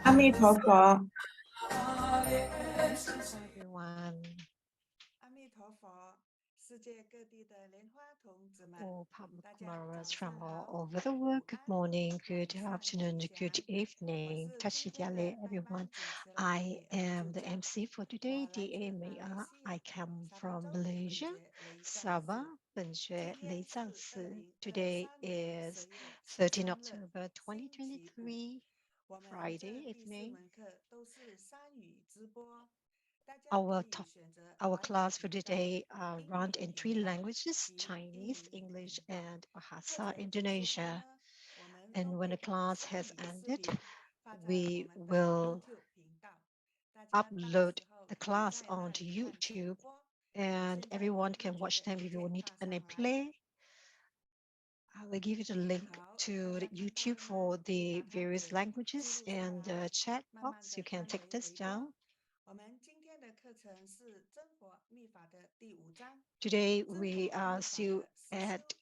阿弥陀佛。Everyone, all Padma from all over the world, good morning, good afternoon, good evening. Tashidiale, everyone. I am the MC for today, DA Mea. I come from Malaysia, Sabah, Benjue, Leizangsi. Today is 13 October 2023, Friday evening. Our class for today run in 3 languages, Chinese, English, and Bahasa Indonesia. And when the class has ended, we will upload the class onto YouTube, and everyone can watch them if you need any play. I will give you the link to the YouTube for the various languages and the chat box. You can take this down. Today we are still at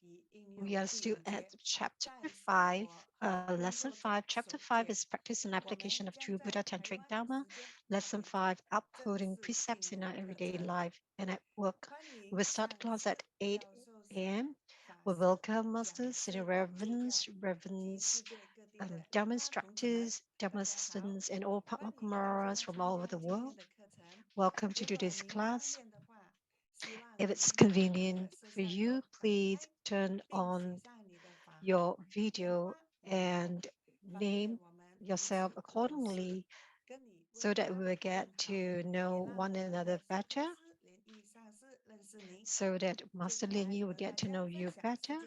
chapter 5, lesson 5. Chapter 5 is practice and application of true Buddha Tantric Dharma. Lesson 5, upholding precepts in our everyday life and at work. We will start class at 8 a.m. We welcome masters, senior reverends, Dharma instructors, Dharma assistants, and all Padma Kumaras from all over the world. Welcome to today's class. If it's convenient for you, please turn on your video and name yourself accordingly so that we will get to know one another better, so that Master Lian will get to know you better.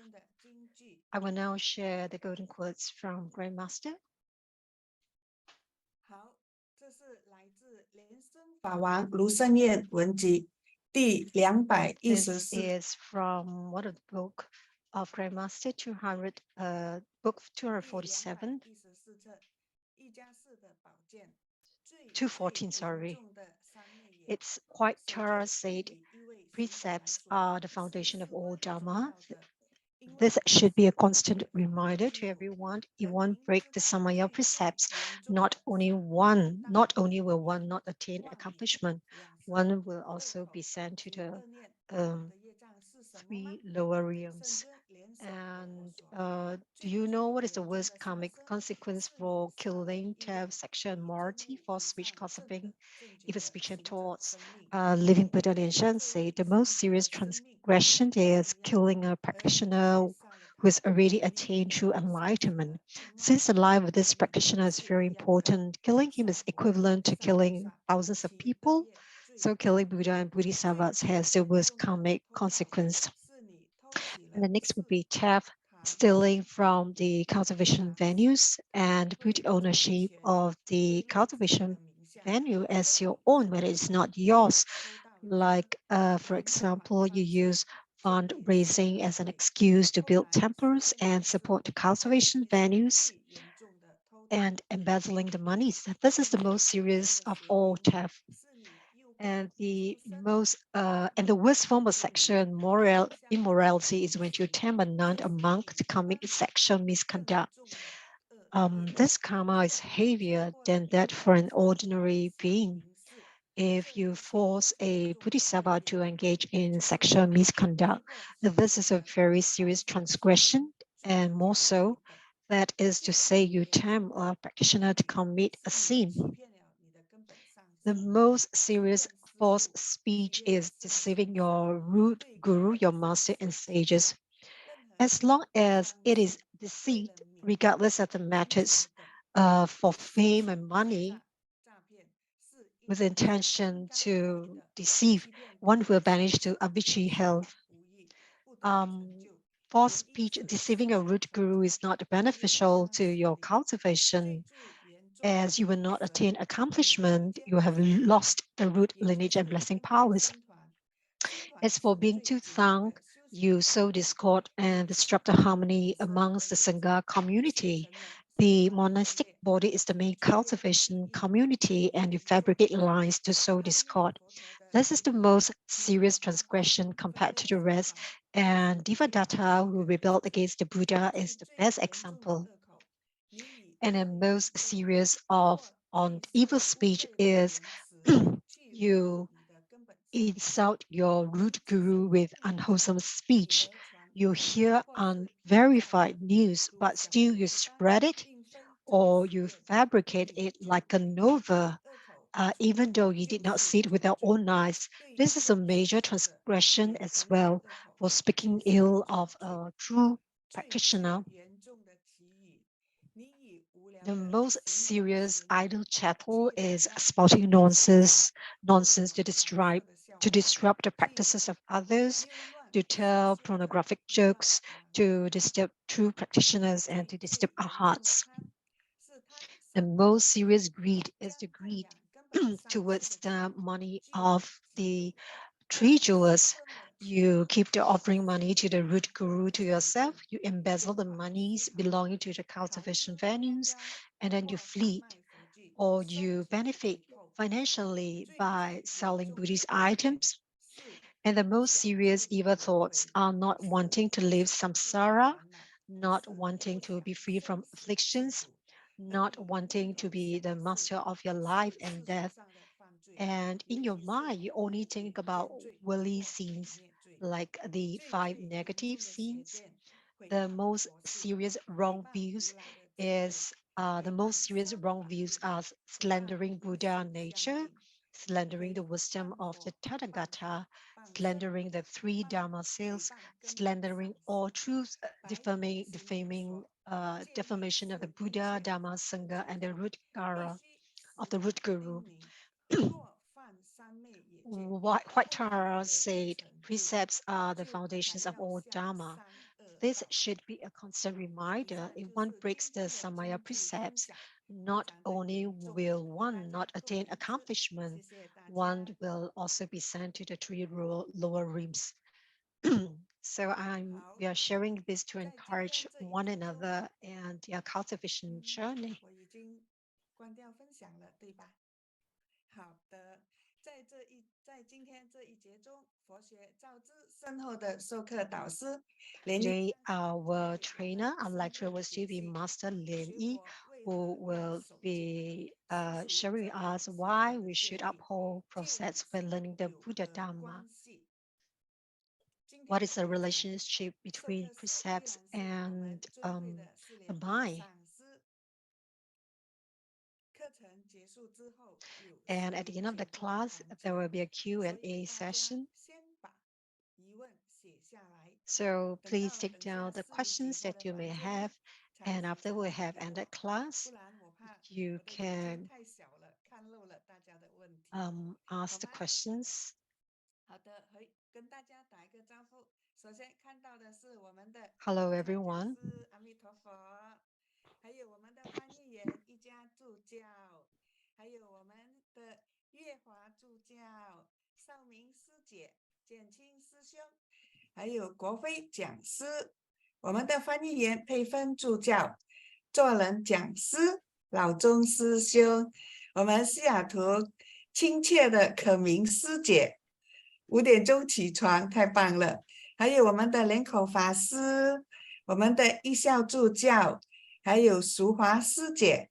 I will now share the golden quotes from Grand Master. 法王卢胜彦文集第214。 This is from one of the book of Grand Master book 247. 214, sorry. It's quite Tara said, precepts are the foundation of all Dharma. This should be a constant reminder to everyone. If one break the Samaya precepts, not only will one not attain accomplishment, one will also be sent to the 3 lower realms. And do you know what is the worst karmic consequence for killing, theft, sexual immorality, false speech, gossiping, evil speech and thoughts? Living Buddha Lian Shan say the most serious transgression is killing a practitioner who has already attained true enlightenment. Since the life of this practitioner is very important, killing him is equivalent to killing thousands of people. So killing Buddha and Bodhisattvas has the worst karmic consequence. And the next would be theft, stealing from the cultivation venues and put ownership of the cultivation venue as your own when it's not yours. Like, for example, you use fundraising as an excuse to build temples and support cultivation venues, and embezzling the monies. This is the most serious of all theft. And the worst form of sexual immorality is when you tempt a nun, a monk, to commit sexual misconduct. This karma is heavier than that for an ordinary being. If you force a bodhisattva to engage in sexual misconduct, this is a very serious transgression, and more so, that is to say, you tempt a practitioner to commit a sin. The most serious false speech is deceiving your root guru, your master and sages. As long as it is deceit, regardless of the methods, for fame and money, with intention to deceive, one will vanish to avicii hell. False speech, deceiving a root guru, is not beneficial to your cultivation, as you will not attain accomplishment. You have lost the root lineage and blessing powers. As for being too thang, you sow discord and disrupt the harmony amongst the Sangha community. The monastic body is the main cultivation community, and you fabricate lines to sow discord. This is the most serious transgression compared to the rest, and Devadatta, who rebelled against the Buddha, is the best example. And the most serious on evil speech is you insult your root guru with unwholesome speech. You hear unverified news, but still you spread it, or you fabricate it like a novel, even though you did not see it with your own eyes. This is a major transgression as well for speaking ill of a true practitioner. The most serious idle chattel is spouting nonsense to disrupt the practices of others, to tell pornographic jokes, to disturb true practitioners, and to disturb our hearts. The most serious greed is the greed towards the money of the tree jewelers. You keep the offering money to the root guru to yourself. You embezzle the monies belonging to the cultivation venues, and then you flee, or you benefit financially by selling Buddhist items. And the most serious evil thoughts are not wanting to live samsara, not wanting to be free from afflictions, not wanting to be the master of your life and death. And in your mind, you only think about worldly scenes, like the 5 negative scenes. The most serious wrong views are slandering Buddha nature, slandering the wisdom of the Tathagata, slandering the 3 Dharma sales, slandering all truths, defamation of the Buddha, Dharma, Sangha, and the root gara of the root guru. White Tara said, precepts are the foundations of all Dharma. This should be a constant reminder. If one breaks the Samaya precepts, not only will one not attain accomplishment, one will also be sent to the 3 lower realms. So we are sharing this to encourage one another and their cultivation journey. 在今天这一节中，佛学造之深厚的授课导师连 Today, our trainer, our lecturer will still be Master Lian, who will be sharing us why we should uphold process when learning the Buddha Dharma. What is the relationship between precepts and the mind? And at the end of the class, there will be a Q&A session. So please take down the questions that you may have. And after we have ended class, you can ask the questions. Hello, everyone. 还有我们的翻译员一家助教，还有我们的月华助教、少明师姐、简清师兄，还有国徽讲师，我们的翻译员佩芬助教，做人讲师老钟师兄，我们西雅图亲切的可明师姐，5点钟起床，太棒了！还有我们的莲口法师，我们的一笑助教，还有淑华师姐，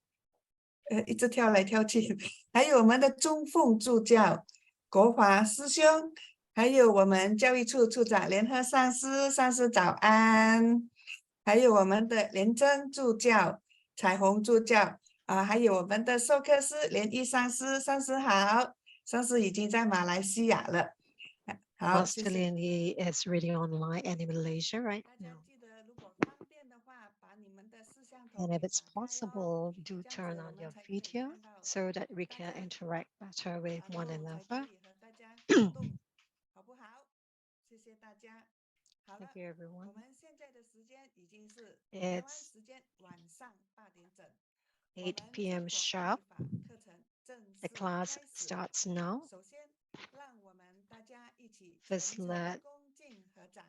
一直跳来跳去，还有我们的钟凤助教，国华师兄，还有我们教育处处长联合上师，上师早安，还有我们的廉珍助教、彩虹助教还有我们的授课师连一上师，上师好，上师已经在马来西亚了。好，谢 Master 谢。 Lian Yi is really online and in Malaysia right 大家 now. 记得，如果方便的话，把你们的摄像头 And 给 if it's 打开哦， possible, do 这样 turn 子我 on 们 your 才可以 video 看到 so that we 大 can 家 interact better with 然 one 后才可 another. 以和大家互动，好不好？谢谢大家。好了， Thank you, 我 everyone. 们现在的时间已经是台湾 It's 时间晚上8点整，我 8 们 p.m. 生活 sharp. 法课程正 The 式 class 开始。 starts now. 首先，让我们大家一起 First, 虔诚恭敬合掌，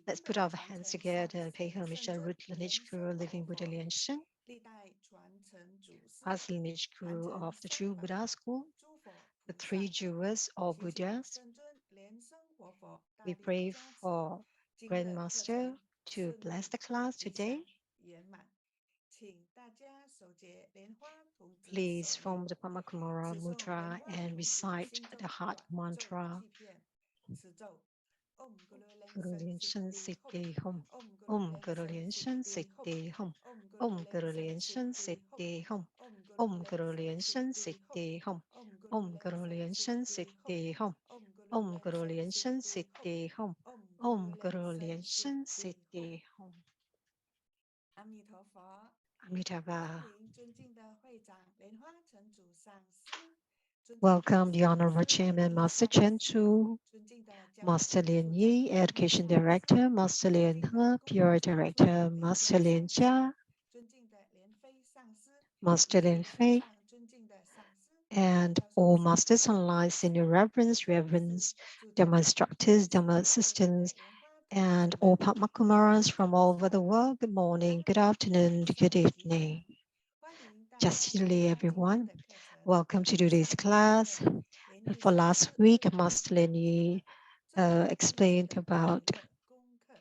let's put our hands together and pay homage to root lineage guru, living Buddha Lian Shen, 历代传承祖师 past lineage 传 guru 承 of the 三 true 宝 Buddha school, 诸佛 the 菩萨 three jewels or 祈请 Buddhas. 圣尊莲生活佛大 We 力 pray 加持， for 今日课 Grandmaster 程 to 顺 bless 利 the class 吉 today. 祥圆满，请大家手结莲花童子 Please 手印， form the Pamakumara 持诵莲 mudra 花 and 童子 recite 心咒 the heart 短咒 mantra. 7片，持咒 Om Guru Guru Len Lian Shen Shen Siddhi Hum. Om Guru Om Len Guru Lian Shen Shen Siddhi Hum. Om Guru Om Len Guru Shen Lian Shen Siddhi Siddhi Hum. Om Guru Om Len Guru Shen Lian Shen Siddhi Siddhi Hum. Om Guru Om Len Guru Shen Lian Shen Siddhi Siddhi Hum. Om Guru Om Len Guru Shen Lian Shen Siddhi Siddhi Hum. Om Om Guru Guru Len Lian Shen Shen Siddhi Siddhi Hum. 阿弥陀佛。 Amitabha. 欢迎尊敬的会长莲花城主上师，尊敬的 Welcome the 上 Honorable 师 Chairman 一 Master 上 Chen 师， Chu, 尊敬的教育 Master 处 Lian 处长 Yi, 联合 Education 上师， Director, Master 尊 Lian 敬的 He, 工 PR 作处 Director, 莲 Master 家 Lian 上师， Jia, 尊敬的莲飞上师，以 Master 及 Lian 线 Fei, 上尊敬的上师、 and 教授 all 师、 Masters online, 法师、 Senior Reverends, 助理师、 Reverends, 助教、 Dharma 还 Instructors, 有 Dharma 所有的 Assistants, 莲花童 and 子 all 们， Padmakumarans from all over 大 the 家 world. Good 午 morning, 安， good afternoon, 晚 good 上吉祥， evening. 欢迎大家 Just 参 Julie, 加今天 everyone. 的课程。 Welcome to today's 上一堂 class. 课莲意 For 上 last 师 week, 为我们 Master Lian 分 Yi 享了正法弟子 explained 的 about 每个功课，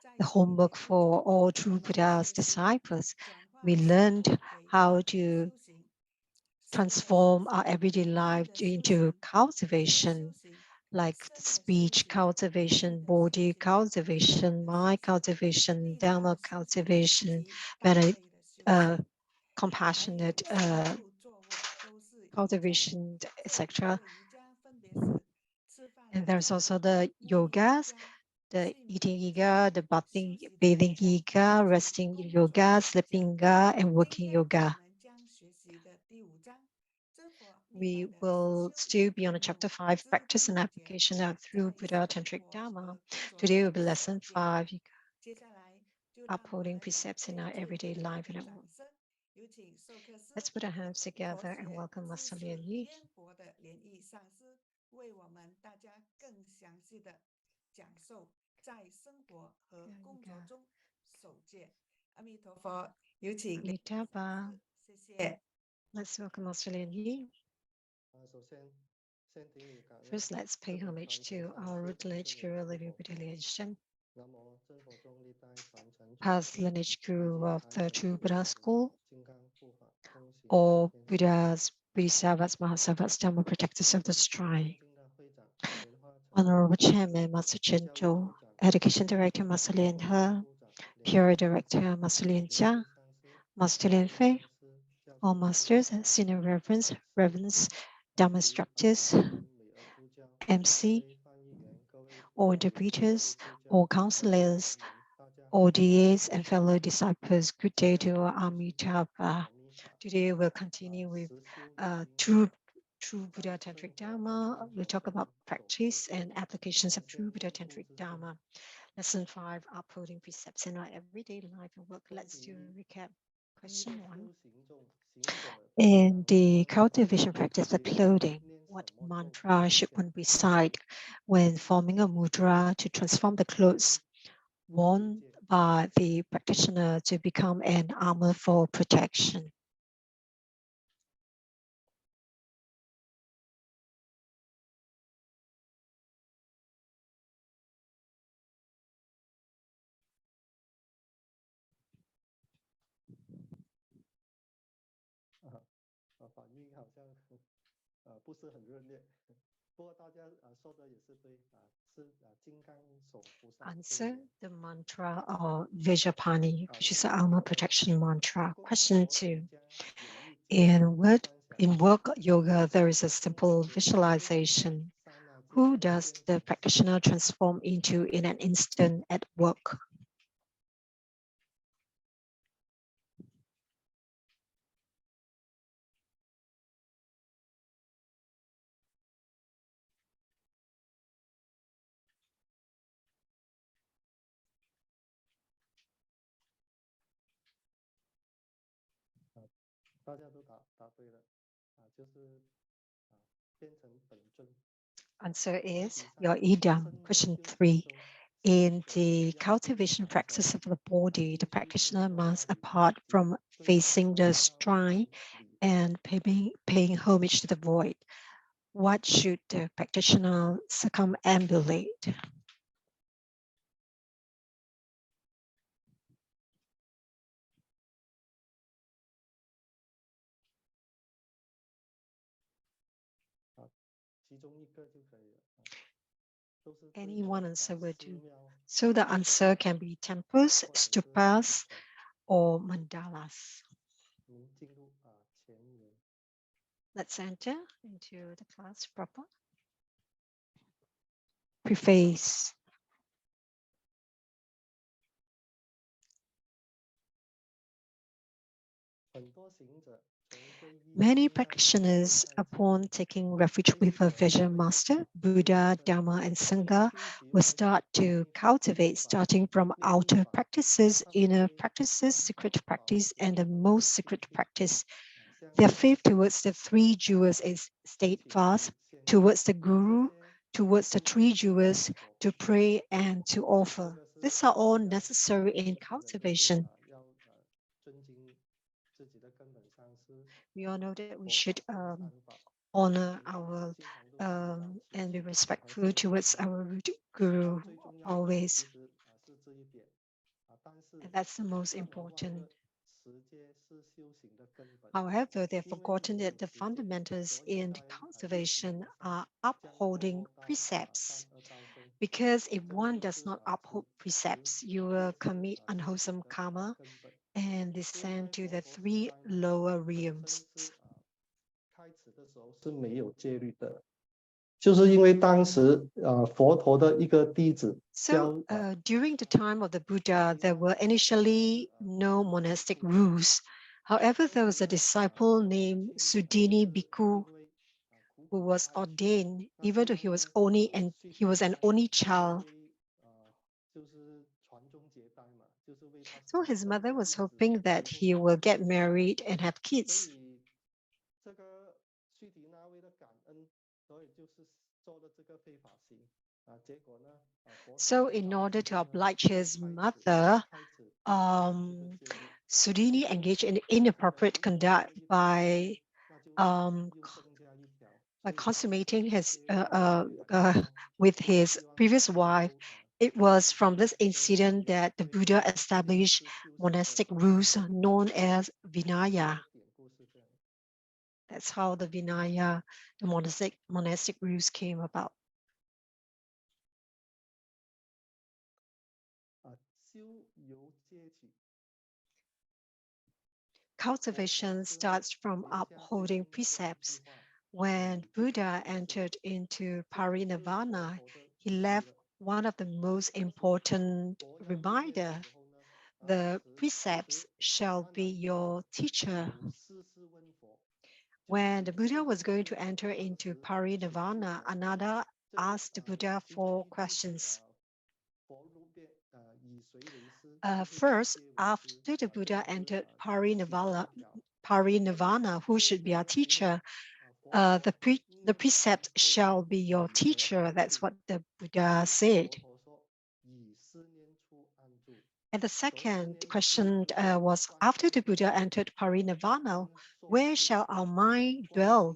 在 the 新一 homework 年当 for 中， all 我 true 们 Buddha's 学习 disciples. 转化 We 生 learned 活给 how 永 to 远修行，身的修 transform our 行， everyday 意 life 的修 into 行，口的 cultivation, 修行， like 身的修 speech 行， cultivation, 意的修 body 行， 法 cultivation, 的 mind 修行， cultivation, 力量 Dharma 的修行， cultivation, 及道 and 类的修行， 还有 compassionate 行住坐卧都是瑜伽。 cultivation, 这5 etc. 个瑜伽分别是吃饭瑜 And 伽、 there's also the 呼吸瑜 yogas, 伽、 the 睡眠 eating 瑜伽、 yoga, the 休 bathing, 息的 bathing 瑜伽 yoga, 以及 resting 工作 yoga, 瑜 sleeping 伽。 yoga, and 今 working 天我 yoga. 们将学习的第5章，真佛密 We 法的实 will 修 still be on 题 chapter 目 5, 知 practice 慧 and 解 application of 在 through Buddha 生 Tantric 活 Dharma. 和工作 Today 中 will be 守 lesson 戒。 5, 接下来就让我 upholding 们以 precepts in 最 our 热 everyday 烈的 life. And 掌声，有请授课师 let's put our hands 佛 together and 学 welcome 知 Master 识 Lian Yi. 渊博的莲意上师，为我们大家更详细的讲授在生活和工作中守戒。阿弥陀佛，有请莲意上 Amitabha. 师，谢谢。 Let's welcome Master Lian Yi. 首先，先顶礼感恩 First, let's pay 这位 homage 传承 to 上 our 师 root 真 lineage 正 guru, 的 living 佛 Buddha 佛 Lian Shen, 南无真佛中历代传承祖 past 师， lineage 以及 guru of 财 the 神 true 菩 Buddha 萨 school, 金刚护法通行 or 天下。 Buddhas, Bodhisattvas, Mahasattvas, Dharma protectors of the 尊 shrine. 敬的会长莲花城 Honorable 主 Chairman, Master Chen 教育 Chu, 处长 Education Director, Master Lian 教 He, 处长莲 PR 一 Director, Master Lian 莲 Jia, 一上师 Master Lian 莲 Fei, 上师教 all 授师 Masters, Senior Reverends, Reverends, Dharma 以及法 Instructors, 师美尔助教各 MC, 位翻译员各位 all 导语各位 interpreters, 助教 all 各位 counselors, 同仁大家好 all DAs and fellow disciples, good day 今 to 天 our 继续讲 Amitabha. 阿弥法 Today we'll continue with 实修理 true 经 Buddha 在 Tantric 生活 Dharma. 和 We'll 工作 talk about 中守 practice 戒 and applications 首 of 先 true Buddha 回顾 Tantric 之前 Dharma. Lesson 5, upholding precepts in our everyday life and work. 问 Let's do 题 a recap. 一 Question 的 1. 修行中行者 In 平 the 常 cultivation practice of 以 clothing, What mantra should one recite when forming a mudra to transform the clothes worn by the practitioner to become an armor for protection? Answer the mantra or Vijapani, which is the armor protection mantra. Question 2. In work yoga, there is a simple visualization. Who does the practitioner transform into in an instant at work? Answer is your idam. Question 3. In the cultivation practice of the body, the practitioner must, apart from facing the shrine and paying homage to the void, what should the practitioner circumambulate? Any one answer will do. So the answer can be temples, stupas, or mandalas. Let's enter into the class proper. Preface. Many practitioners, upon taking refuge with a vision master, Buddha, Dharma, and Sangha, will start to cultivate, starting from outer practices, inner practices, secret practice, and the most secret practice. Their faith towards the three jewels is steadfast, towards the Guru, towards the three jewels, to pray and to offer. These are all necessary in cultivation. We all know that we should honor our and be respectful towards our Guru always. And that's the most important. However, they've forgotten that the fundamentals in cultivation are upholding precepts. Because if one does not uphold precepts, you will commit unwholesome karma and descend to the three lower realms. So during the time of the Buddha, there were initially no monastic rules. However, there was a disciple named Sudini Bhikkhu who was ordained, even though he was an only child. So his mother was hoping that he will get married and have kids. So in order to oblige his mother, Sudini engaged in inappropriate conduct by consummating his with his previous wife. It was from this incident that the Buddha established monastic rules known as Vinaya. That's how the Vinaya, the monastic rules came about. Cultivation starts from upholding precepts. When Buddha entered into parinirvana, he left one of the most important reminder. The precepts shall be your teacher. When the Buddha was going to enter into parinirvana, Ananda asked the Buddha 4 questions. First, after the Buddha entered parinirvana, who should be our teacher? The The precept shall be your teacher. That's what the Buddha said. And the second question was, after the Buddha entered parinirvana, where shall our mind dwell?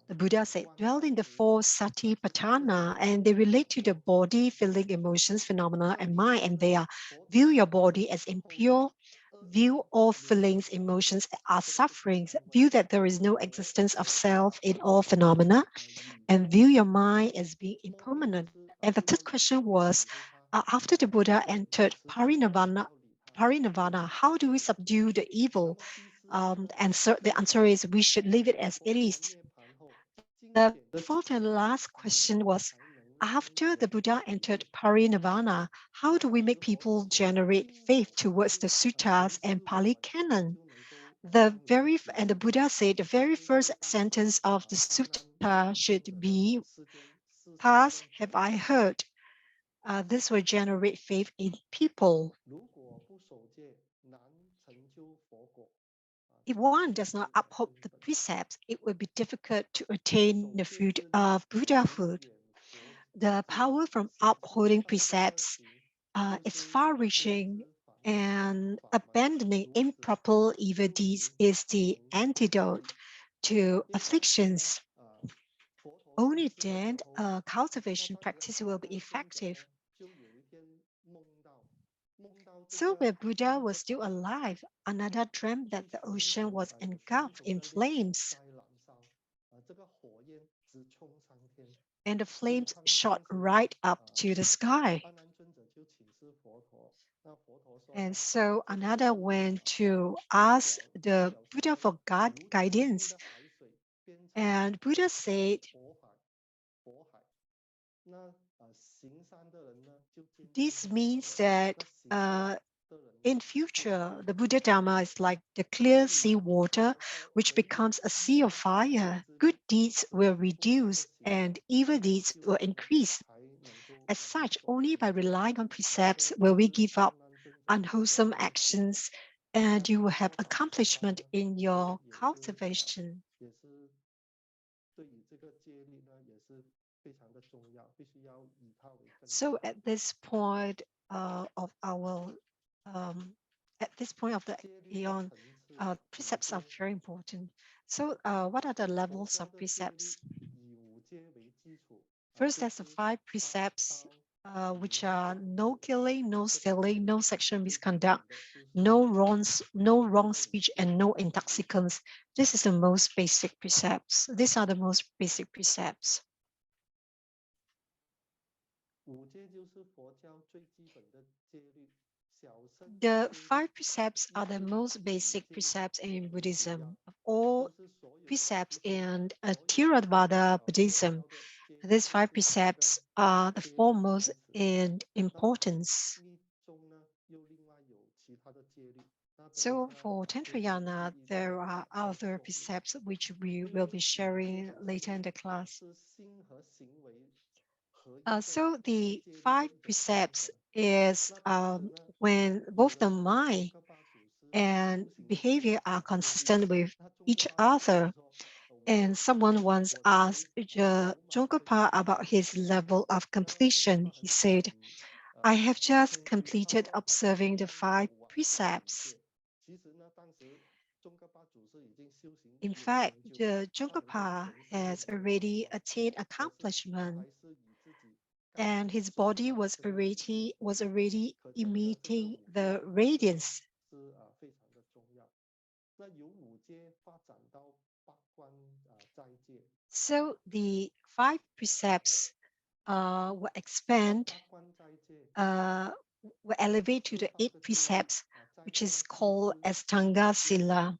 The Buddha said, dwell in the four satipatthana, and they relate to the body, feeling, emotions, phenomena, and mind, and they are view your body as impure, view all feelings, emotions as sufferings, view that there is no existence of self in all phenomena, and view your mind as being impermanent. And the third question was, after the Buddha entered parinirvana, how do we subdue the evil? The answer is we should leave it as it is. The fourth and last question was, after the Buddha entered parinirvana, how do we make people generate faith towards the suttas and Pali canon? The Buddha said the very first sentence of the sutta should be, thus have I heard. This will generate faith in people. If one does not uphold the precepts, it will be difficult to attain the fruit of Buddhahood. The power from upholding precepts is far-reaching, and abandoning improper evil deeds is the antidote to afflictions. Only then cultivation practice will be effective. So when Buddha was still alive, another dreamt that the ocean was engulfed in flames, and the flames shot right up to the sky. And so another went to ask the Buddha for guidance. And Buddha said, this means that in future, the Buddha Dharma is like the clear sea water, which becomes a sea of fire. Good deeds will reduce and evil deeds will increase. As such, only by relying on precepts will we give up unwholesome actions, and you will have accomplishment in your cultivation. So at this point of our the eon, precepts are very important. So what are the levels of precepts? First, there's the 5 precepts, which are no killing, no stealing, no sexual misconduct, no wrong speech, and no intoxicants. This is the most basic precepts. These are the most basic precepts. The 5 precepts are the most basic precepts in Buddhism. Of all precepts in Theravada Buddhism, these 5 precepts are the foremost in importance. So for Tantrayana, there are other precepts which we will be sharing later in the class. So the 5 precepts is when both the mind and behavior are consistent with each other. And someone once asked Jongapa about his level of completion. He said, I have just completed observing the 5 precepts. In fact, the Jongapa has already attained accomplishment, and his body was already emitting the radiance. So the 5 precepts will expand, will elevate to the 8 precepts, which is called Astanga Sila.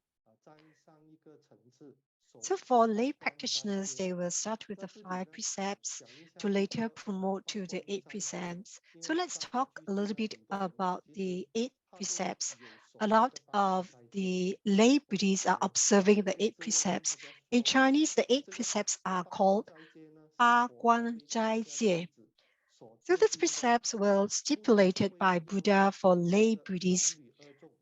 So for lay practitioners, they will start with the 5 precepts to later promote to the 8 precepts. So let's talk a little bit about the 8 precepts. A lot of the lay Buddhists are observing the 8 precepts. In Chinese, the 8 precepts are called Ba Guan Zhai Jie. So these precepts were stipulated by Buddha for lay Buddhists.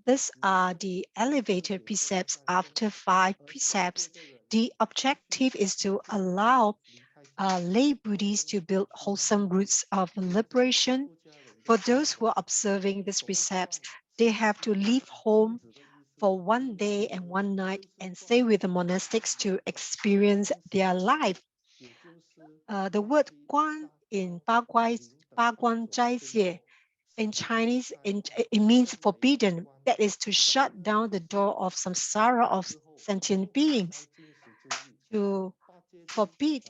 These are the elevated precepts after 5 precepts. The objective is to allow lay Buddhists to build wholesome roots of liberation. For those who are observing these precepts, they have to leave home for 1 day and 1 night and stay with the monastics to experience their life. The word "guan" in Ba Guan Zai Jie in Chinese, it means forbidden. That is to shut down the door of samsara of sentient beings, to forbid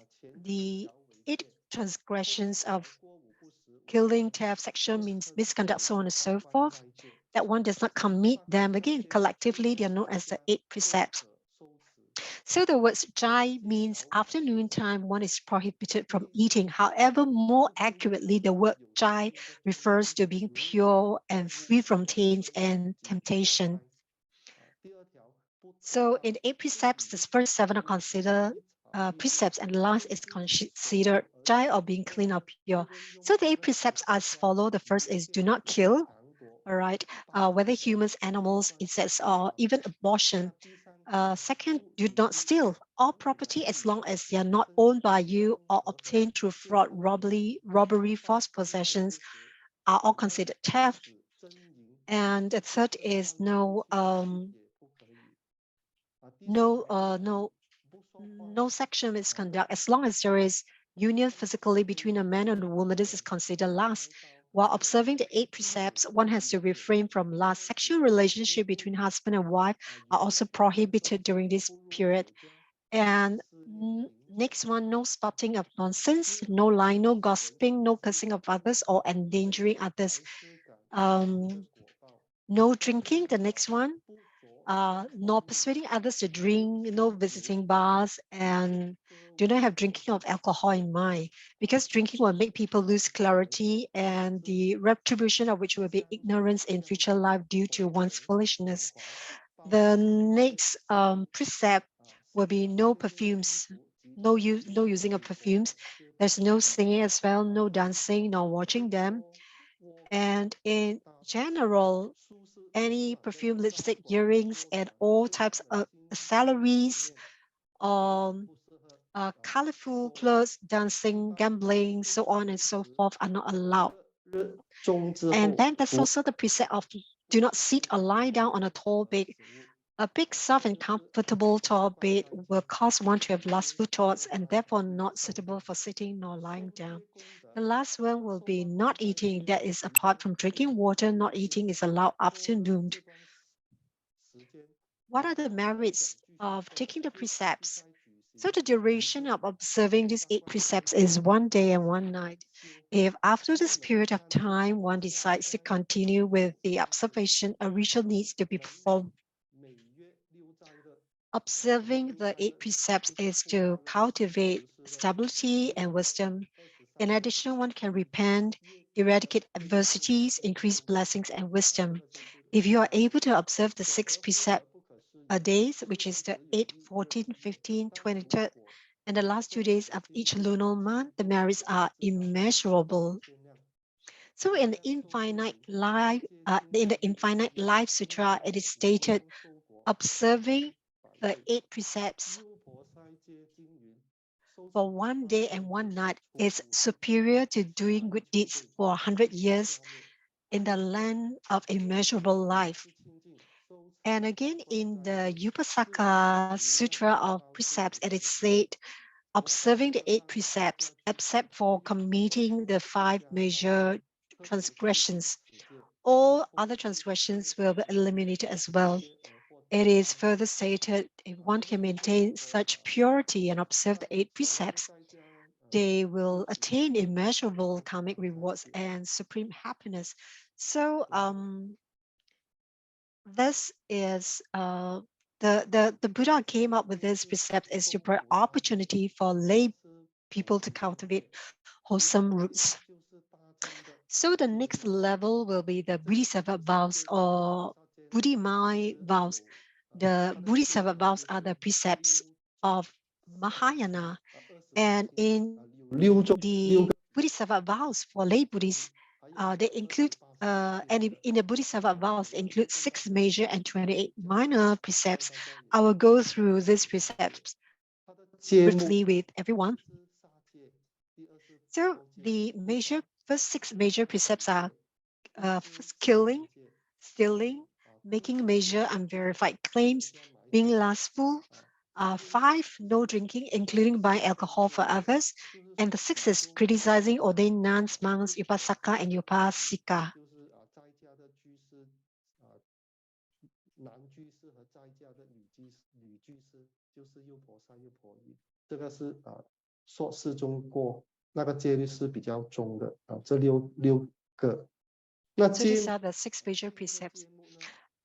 the 8 transgressions of killing, theft, sexual misconduct, so on and so forth, that one does not commit them again. Collectively, they are known as the 8 precepts. So the word jai means afternoon time, one is prohibited from eating. However, more accurately, the word jai refers to being pure and free from taints and temptation. So in 8 precepts, the first 7 are considered precepts, and the last is considered jai, or being clean or pure. So the 8 precepts as follow. The first is do not kill, all right, whether humans, animals, insects, or even abortion. Second, do not steal all property as long as they are not owned by you or obtained through fraud, robbery, false possessions are all considered theft. And the third is no sexual misconduct. As long as there is union physically between a man and a woman, this is considered lust. While observing the 8 precepts, one has to refrain from lust. Sexual relationship between husband and wife are also prohibited during this period. And next one, no spouting of nonsense, no lying, no gossiping, no cursing of others or endangering others. No drinking, the next one, nor persuading others to drink, no visiting bars, and do not have drinking of alcohol in mind, because drinking will make people lose clarity, and the retribution of which will be ignorance in future life due to one's foolishness. The next precept will be no perfumes, no using of perfumes. There's no singing as well, no dancing, no watching them. And in general, any perfume, lipstick, earrings, and all types of accessories, colorful clothes, dancing, gambling, so on and so forth are not allowed. And then there's also the precept of do not sit or lie down on a tall bed. A big, soft, and comfortable tall bed will cause one to have lustful thoughts and therefore not suitable for sitting nor lying down. The last one will be not eating. That is, apart from drinking water, not eating is allowed after noon. What are the merits of taking the precepts? So the duration of observing these 8 precepts is 1 day and 1 night. If after this period of time one decides to continue with the observation, a ritual needs to be performed. Observing the 8 precepts is to cultivate stability and wisdom. In addition, one can repent, eradicate adversities, increase blessings and wisdom. If you are able to observe the 6 precepts a day, which is the 8, 14, 15, 23rd, and the last 2 days of each lunar month, the merits are immeasurable. So in the Infinite Life Sutra, it is stated, observing the 8 precepts for 1 day and 1 night is superior to doing good deeds for 100 years in the land of immeasurable life. And again, in the Upasaka Sutra of Precepts, it is said, observing the 8 precepts, except for committing the 5 major transgressions, all other transgressions will be eliminated as well. It is further stated, if one can maintain such purity and observe the 8 precepts, they will attain immeasurable karmic rewards and supreme happiness. So this is the Buddha came up with this precept is to provide opportunity for lay people to cultivate wholesome roots. So the next level will be the Bodhisattva vows or Buddhimai vows. The Bodhisattva vows are the precepts of Mahayana, and in the Bodhisattva vows for lay Buddhists, they include, in the Bodhisattva vows, they include 6 major and 28 minor precepts. I will go through these precepts briefly with everyone. So the first 6 major precepts are first, killing, stealing, making major unverified claims, being lustful. 5, no drinking, including buying alcohol for others. And the 6th is criticizing ordained nuns, monks, upasaka, and upasika. 男居士和在家的女居士，就是又婆萨又婆姨，这个是说适中过，那个戒律是比较重的这六个。那 So these are the 6 major precepts.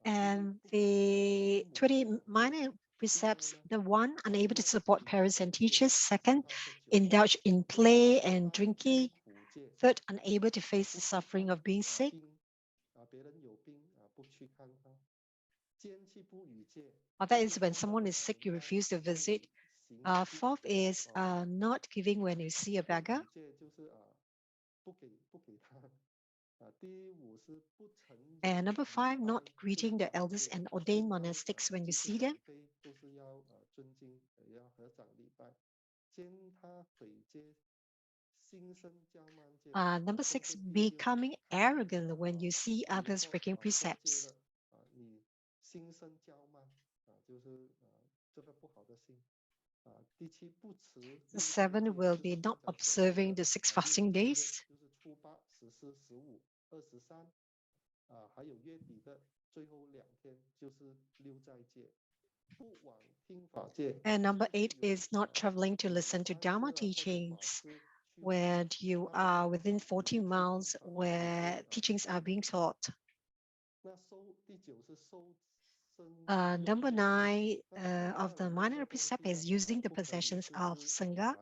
And the 20 minor precepts, the 1, unable to support parents and teachers. 2nd, indulge in play and drinking. 3rd, unable to face the suffering of being sick. 别人有病不去看他。 That is when someone is sick, you refuse to visit. 4th is not giving when you see a beggar. And number 5, not greeting the elders and ordained monastics when you see them. Number 6, becoming arrogant when you see others breaking precepts. The 7 will be not observing the 6 fasting days. And number 8 is not traveling to listen to Dharma teachings when you are within 40 miles where teachings are being taught. Number 9 of the minor precept is using the possessions of Sangha.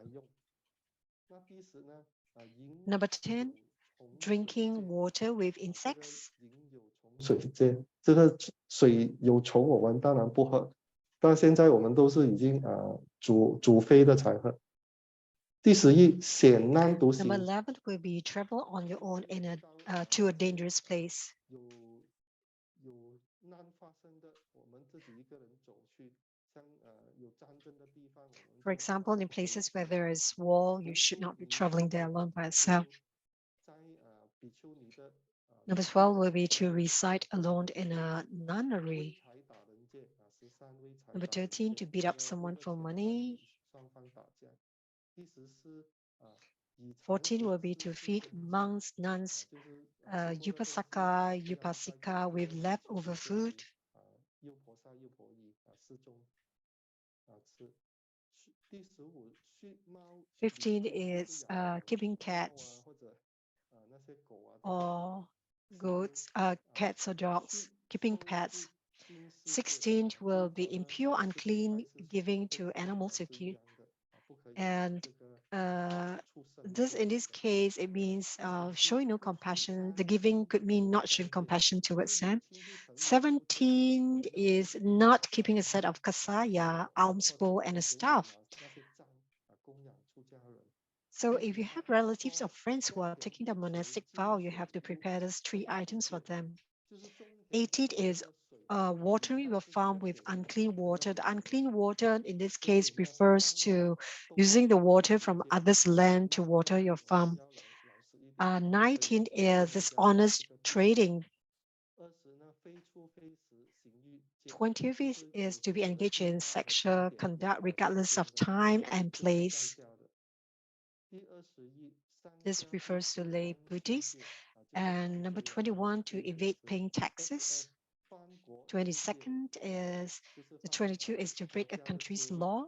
Number 10, drinking water with insects. 水戒，这个水有虫，我们当然不喝。但现在我们都是已经煮沸的才喝。第11，险难独行。 Number 11 will be travel on your own to a dangerous place. 有难发生的，我们自己一个人走去，像有战争的地方。For example, in places where there is war, you should not be traveling there alone by yourself. Number 12 will be to reside alone in a nunnery. Number 13, to beat up someone for money. 14 will be to feed monks, nuns, upasaka, upasika with leftover food. 15 is keeping cats or goats, cats or dogs, keeping pets. 16 will be impure, unclean, giving to animals to kill. And in this case, it means showing no compassion. The giving could mean not showing compassion towards them. 17 is not keeping a set of kasaya, alms bowl, and a staff. So if you have relatives or friends who are taking the monastic vow, you have to prepare those 3 items for them. 18 is watering your farm with unclean water. The unclean water in this case refers to using the water from others' land to water your farm. 19 is dishonest trading. 20 is to be engaged in sexual conduct regardless of time and place. This refers to lay Buddhists. And number 21, to evade paying taxes. 22nd is, the 22 is to break a country's law.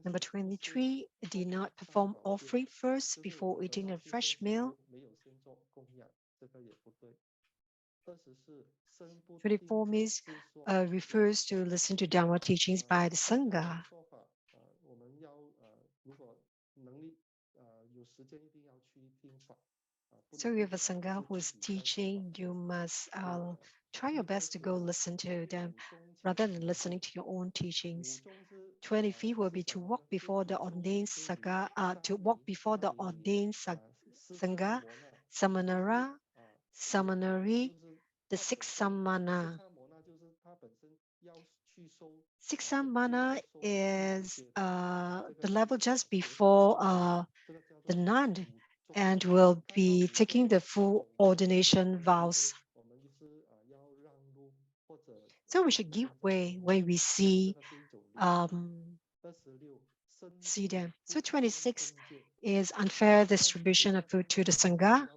Number 23, do not perform offering first before eating a fresh meal. 24 means refers to listen to Dharma teachings by the Sangha. So if you have a Sangha who is teaching, you must try your best to go listen to them rather than listening to your own teachings. 25 will be to walk before the ordained Sangha, Sangha, Samanara, Samanari, the 6 Samana. Siksamana is the level just before the nun, and will be taking the full ordination vows. So we should give way when we see them. So 26 is unfair distribution of food to the Sangha.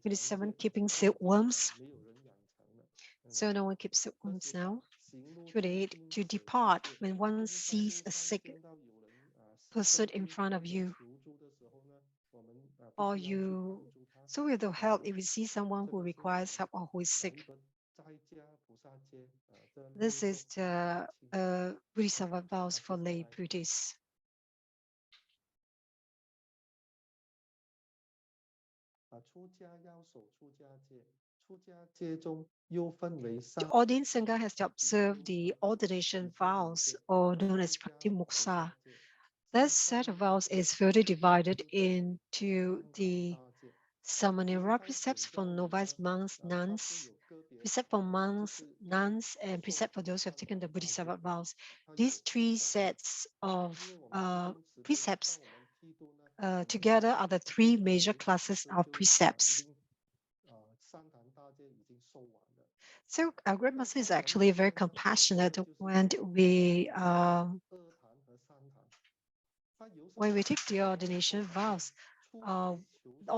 27, keeping silkworms. So no one keeps silkworms now. 28, to depart when one sees a sick person in front of you. Or so with the help, if you see someone who requires help or who is sick. This is the Bodhisattva vows for lay Buddhists. The ordained Sangha has to observe the ordination vows, or known as Pratimoksa. This set of vows is further divided into the Samanera precepts for novice monks, nuns, precept for monks, nuns, and precept for those who have taken the Bodhisattva vows. These three sets of precepts together are the three major classes of precepts. So our Great Master is actually very compassionate when we take the ordination vows. All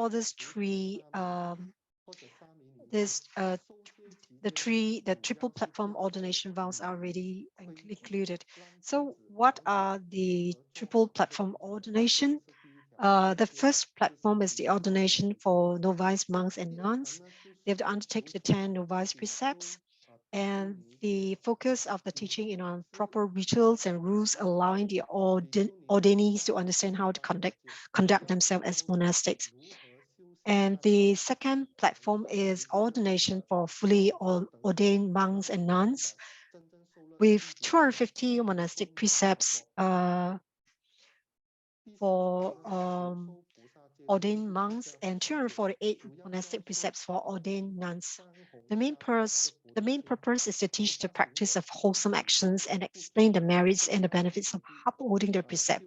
these three, the triple platform ordination vows are already included. So what are the triple platform ordination? The first platform is the ordination for novice monks and nuns. They have to undertake the 10 novice precepts, and the focus of the teaching is on proper rituals and rules, allowing the ordainees to understand how to conduct themselves as monastics. And the second platform is ordination for fully ordained monks and nuns, with 250 monastic precepts for ordained monks and 248 monastic precepts for ordained nuns. The main purpose is to teach the practice of wholesome actions and explain the merits and the benefits of upholding the precept.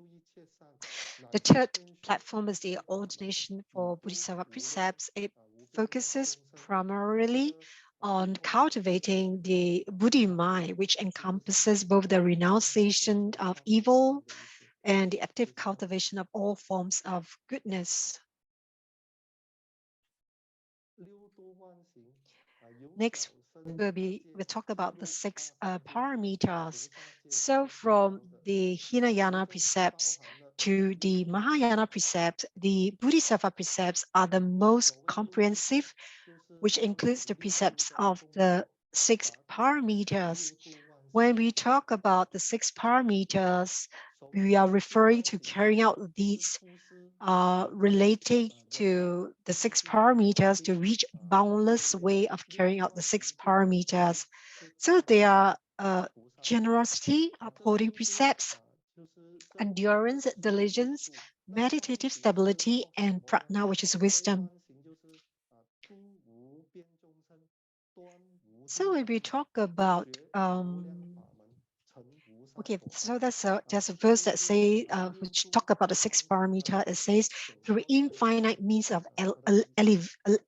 The third platform is the ordination for Bodhisattva precepts. It focuses primarily on cultivating the Buddhi mind, which encompasses both the renunciation of evil and the active cultivation of all forms of goodness. Next, we'll talk about the 6 paramitas. So from the Hinayana precepts to the Mahayana precepts, the Bodhisattva precepts are the most comprehensive, which includes the precepts of the 6 paramitas. When we talk about the 6 paramitas, we are referring to carrying out these relating to the 6 paramitas to reach boundless way of carrying out the 6 paramitas. So they are generosity, upholding precepts, endurance, diligence, meditative stability, and prajna, which is wisdom. So when we talk about okay, so there's a verse that say which talk about the 6 paramita. It says, through infinite means of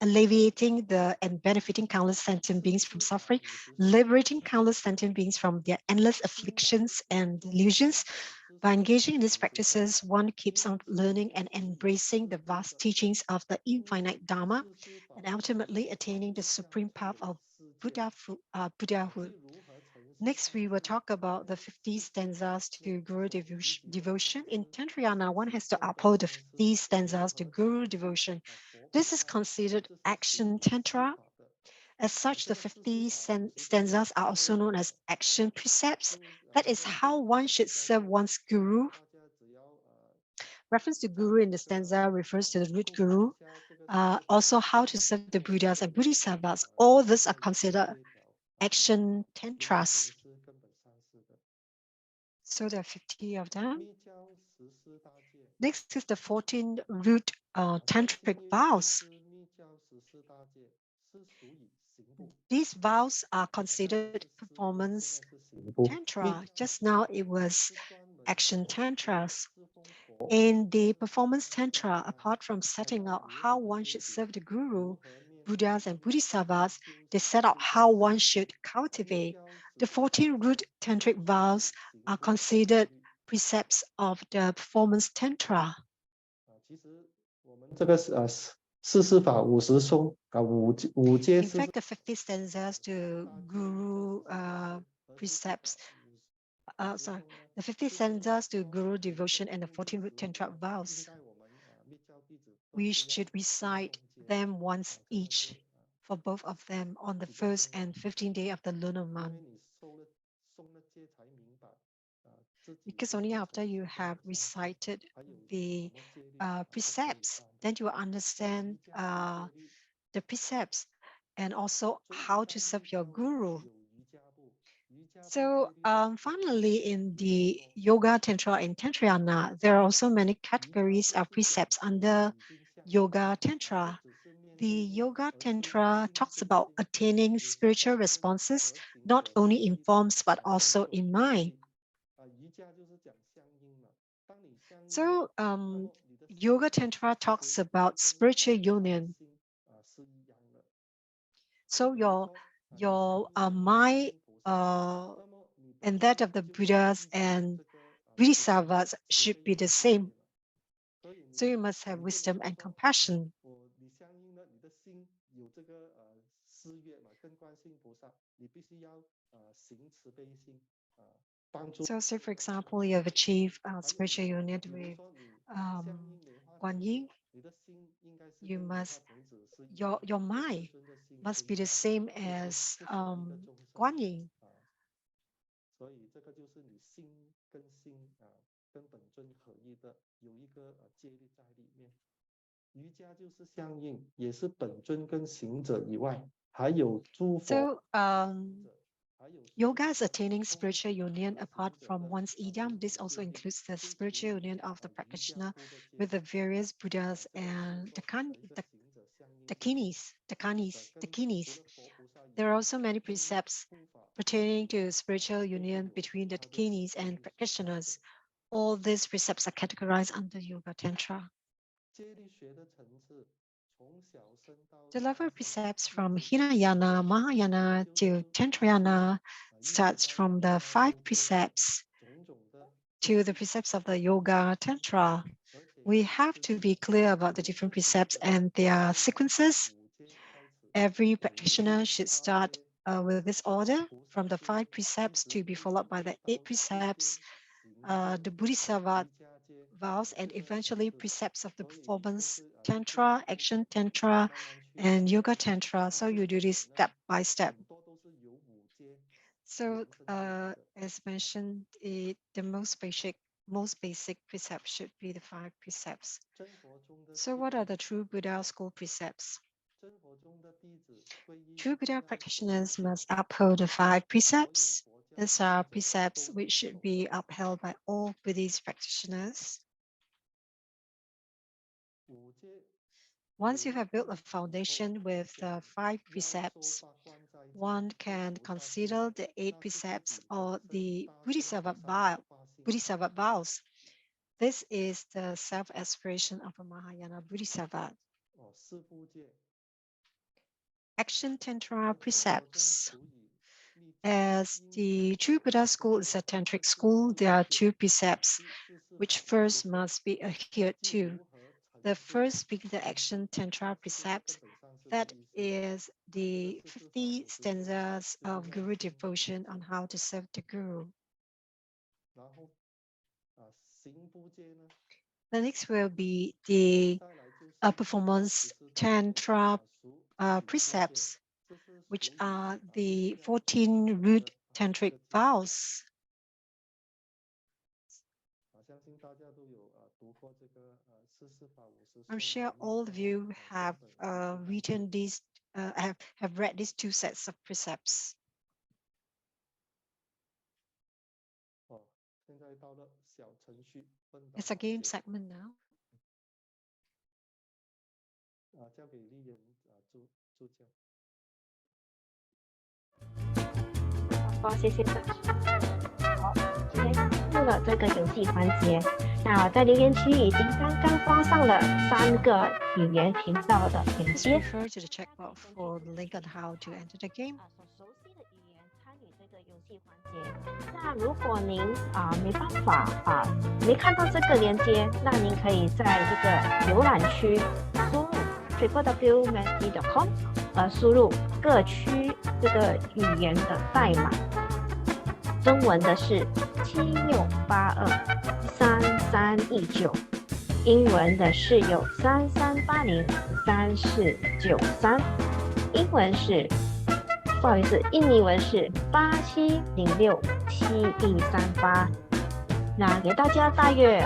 alleviating and benefiting countless sentient beings from suffering, liberating countless sentient beings from their endless afflictions and delusions. By engaging in these practices, one keeps on learning and embracing the vast teachings of the infinite Dharma, and ultimately attaining the supreme path of Buddhahood. Next, we will talk about the 50 stanzas to Guru devotion. In Tantric, one has to uphold the 50 stanzas to Guru devotion. This is considered action Tantra. As such, the 50 stanzas are also known as action precepts. That is how one should serve one's Guru. Reference to Guru in the stanza refers to the root Guru. Also, how to serve the Buddhas and Bodhisattvas. All these are considered action tantras. So there are 50 of them. Next is the 14 root tantric vows. These vows are considered performance tantra. Just now it was action tantras. In the performance tantra, apart from setting out how one should serve the guru, Buddhas and Bodhisattvas, they set out how one should cultivate. The 14 root tantric vows are considered precepts of the performance tantra. 这个四事法50颂五阶 In fact, the 50 stanzas to Guru precepts, the 50 stanzas to Guru devotion and the 14 root tantra vows, we should recite them once each for both of them on the 1st and 15th day of the lunar month. Because only after you have recited the precepts, then you will understand the precepts and also how to serve your guru. So finally, in the Yoga Tantra and Tantrayana, there are also many categories of precepts under Yoga Tantra. The Yoga Tantra talks about attaining spiritual responses, not only in forms, but also in mind. So Yoga Tantra talks about spiritual union. So your mind and that of the Buddhas and Bodhisattvas should be the same. So you must have wisdom and compassion. So say, for example, you have achieved spiritual union with Guan Yin. You must, your mind must be the same as Guan Yin. 所以这个就是你心跟心跟本尊合一的，有一个戒律在里面。瑜伽就是相应，也是本尊跟行者以外，还有诸佛。So yoga is attaining spiritual union apart from one's idam. This also includes the spiritual union of the practitioner with the various Buddhas and the Dakinis. There are also many precepts pertaining to spiritual union between the Dakinis and practitioners. All these precepts are categorized under Yoga Tantra. The level of precepts from Hinayana, Mahayana to Tantrayana starts from the 5 precepts to the precepts of the Yoga Tantra. We have to be clear about the different precepts and their sequences. Every practitioner should start with this order from the 5 precepts to be followed by the 8 precepts, the Bodhisattva vows, and eventually precepts of the performance tantra, action tantra, and yoga tantra. So you do this step by step. So as mentioned, the most basic precept should be the 5 precepts. So what are the true Buddha school precepts? True Buddha practitioners must uphold the 5 precepts. These are precepts which should be upheld by all Buddhist practitioners. Once you have built a foundation with the 5 precepts, one can consider the 8 precepts or the Bodhisattva vows. This is the self-aspiration of a Mahayana Bodhisattva. Action Tantra precepts. As the true Buddha school is a tantric school, there are 2 precepts which first must be adhered to. The first being the action tantra precept, that is the 50 stanzas of guru devotion on how to serve the guru. The next will be the performance tantra precepts, which are the 14 root tantric vows. I'm sure all of you have read these 2 sets of precepts. It's a game segment now. 助教。好，谢谢大家。好，今天进入了这个游戏环节。那在留言区已经刚刚发上了3个语言频道的连 Please 接。 refer to the checkbox for the link on how to enter the game. 所熟悉的语言参与这个游戏环节。那如果您没办法没看到这个连接，那您可以在这个浏览区输入 www.menti.com 输入各区这个语言的代码。中文的是76823319，英文的是有33803493，不好意思，印尼文是87067138。那给大家大约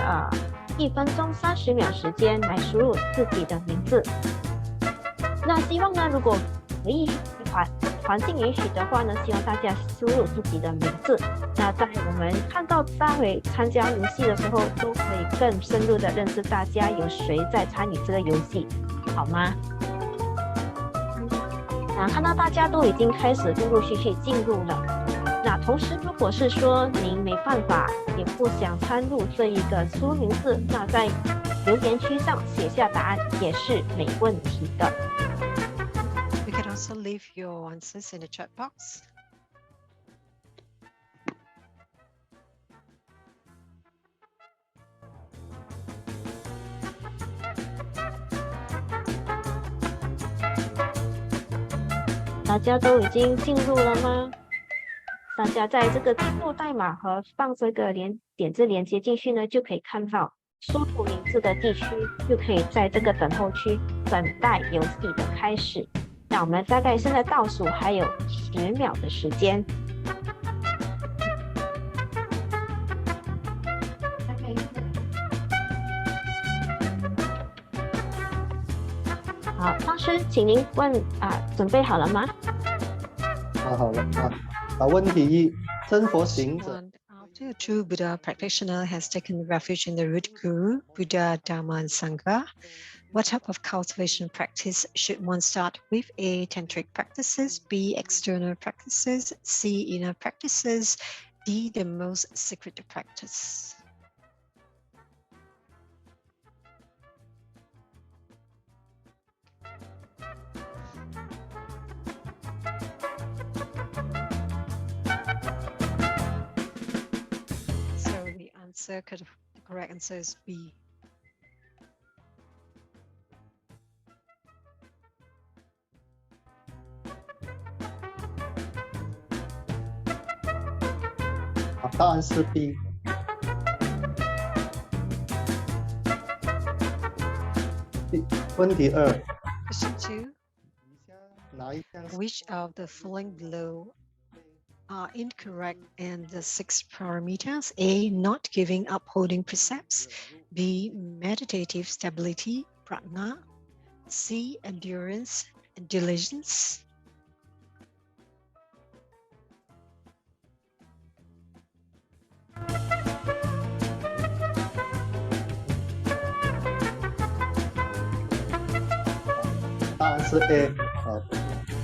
1分钟30秒时间来输入自己的名字。那希望呢，如果可以环境允许的话呢，希望大家输入自己的名字。那在我们看到待会参加游戏的时候，都可以更深入的认识大家有谁在参与这个游戏，好吗？看到大家都已经开始陆陆续续进入了。那同时，如果是说您没办法，也不想参入这一个输入名字，那在留言区上写下答案也是没问题的。You can also leave your answers in the chat box. 大家都已经进入了吗？大家在这个进入代码和放这个点字连接进去呢，就可以看到输入名字的地区，就可以在这个等候区等待游戏的开始。那我们大概现在倒数还有10秒的时间。好，老师，请您问准备好了吗？好了问题1，真佛行者。After a true Buddha practitioner has taken refuge in the root guru, Buddha, Dharma, and Sangha, what type of cultivation practice should one start with? A. Tantric practices, B. External practices, C. Inner practices, D. The most secret practice. The correct answer is B. 答案是 B。问题2。Question 2. Which of the following below are incorrect and the 6 parameters? A. Not giving upholding precepts. B. Meditative stability, prajna. C. Endurance and diligence. A.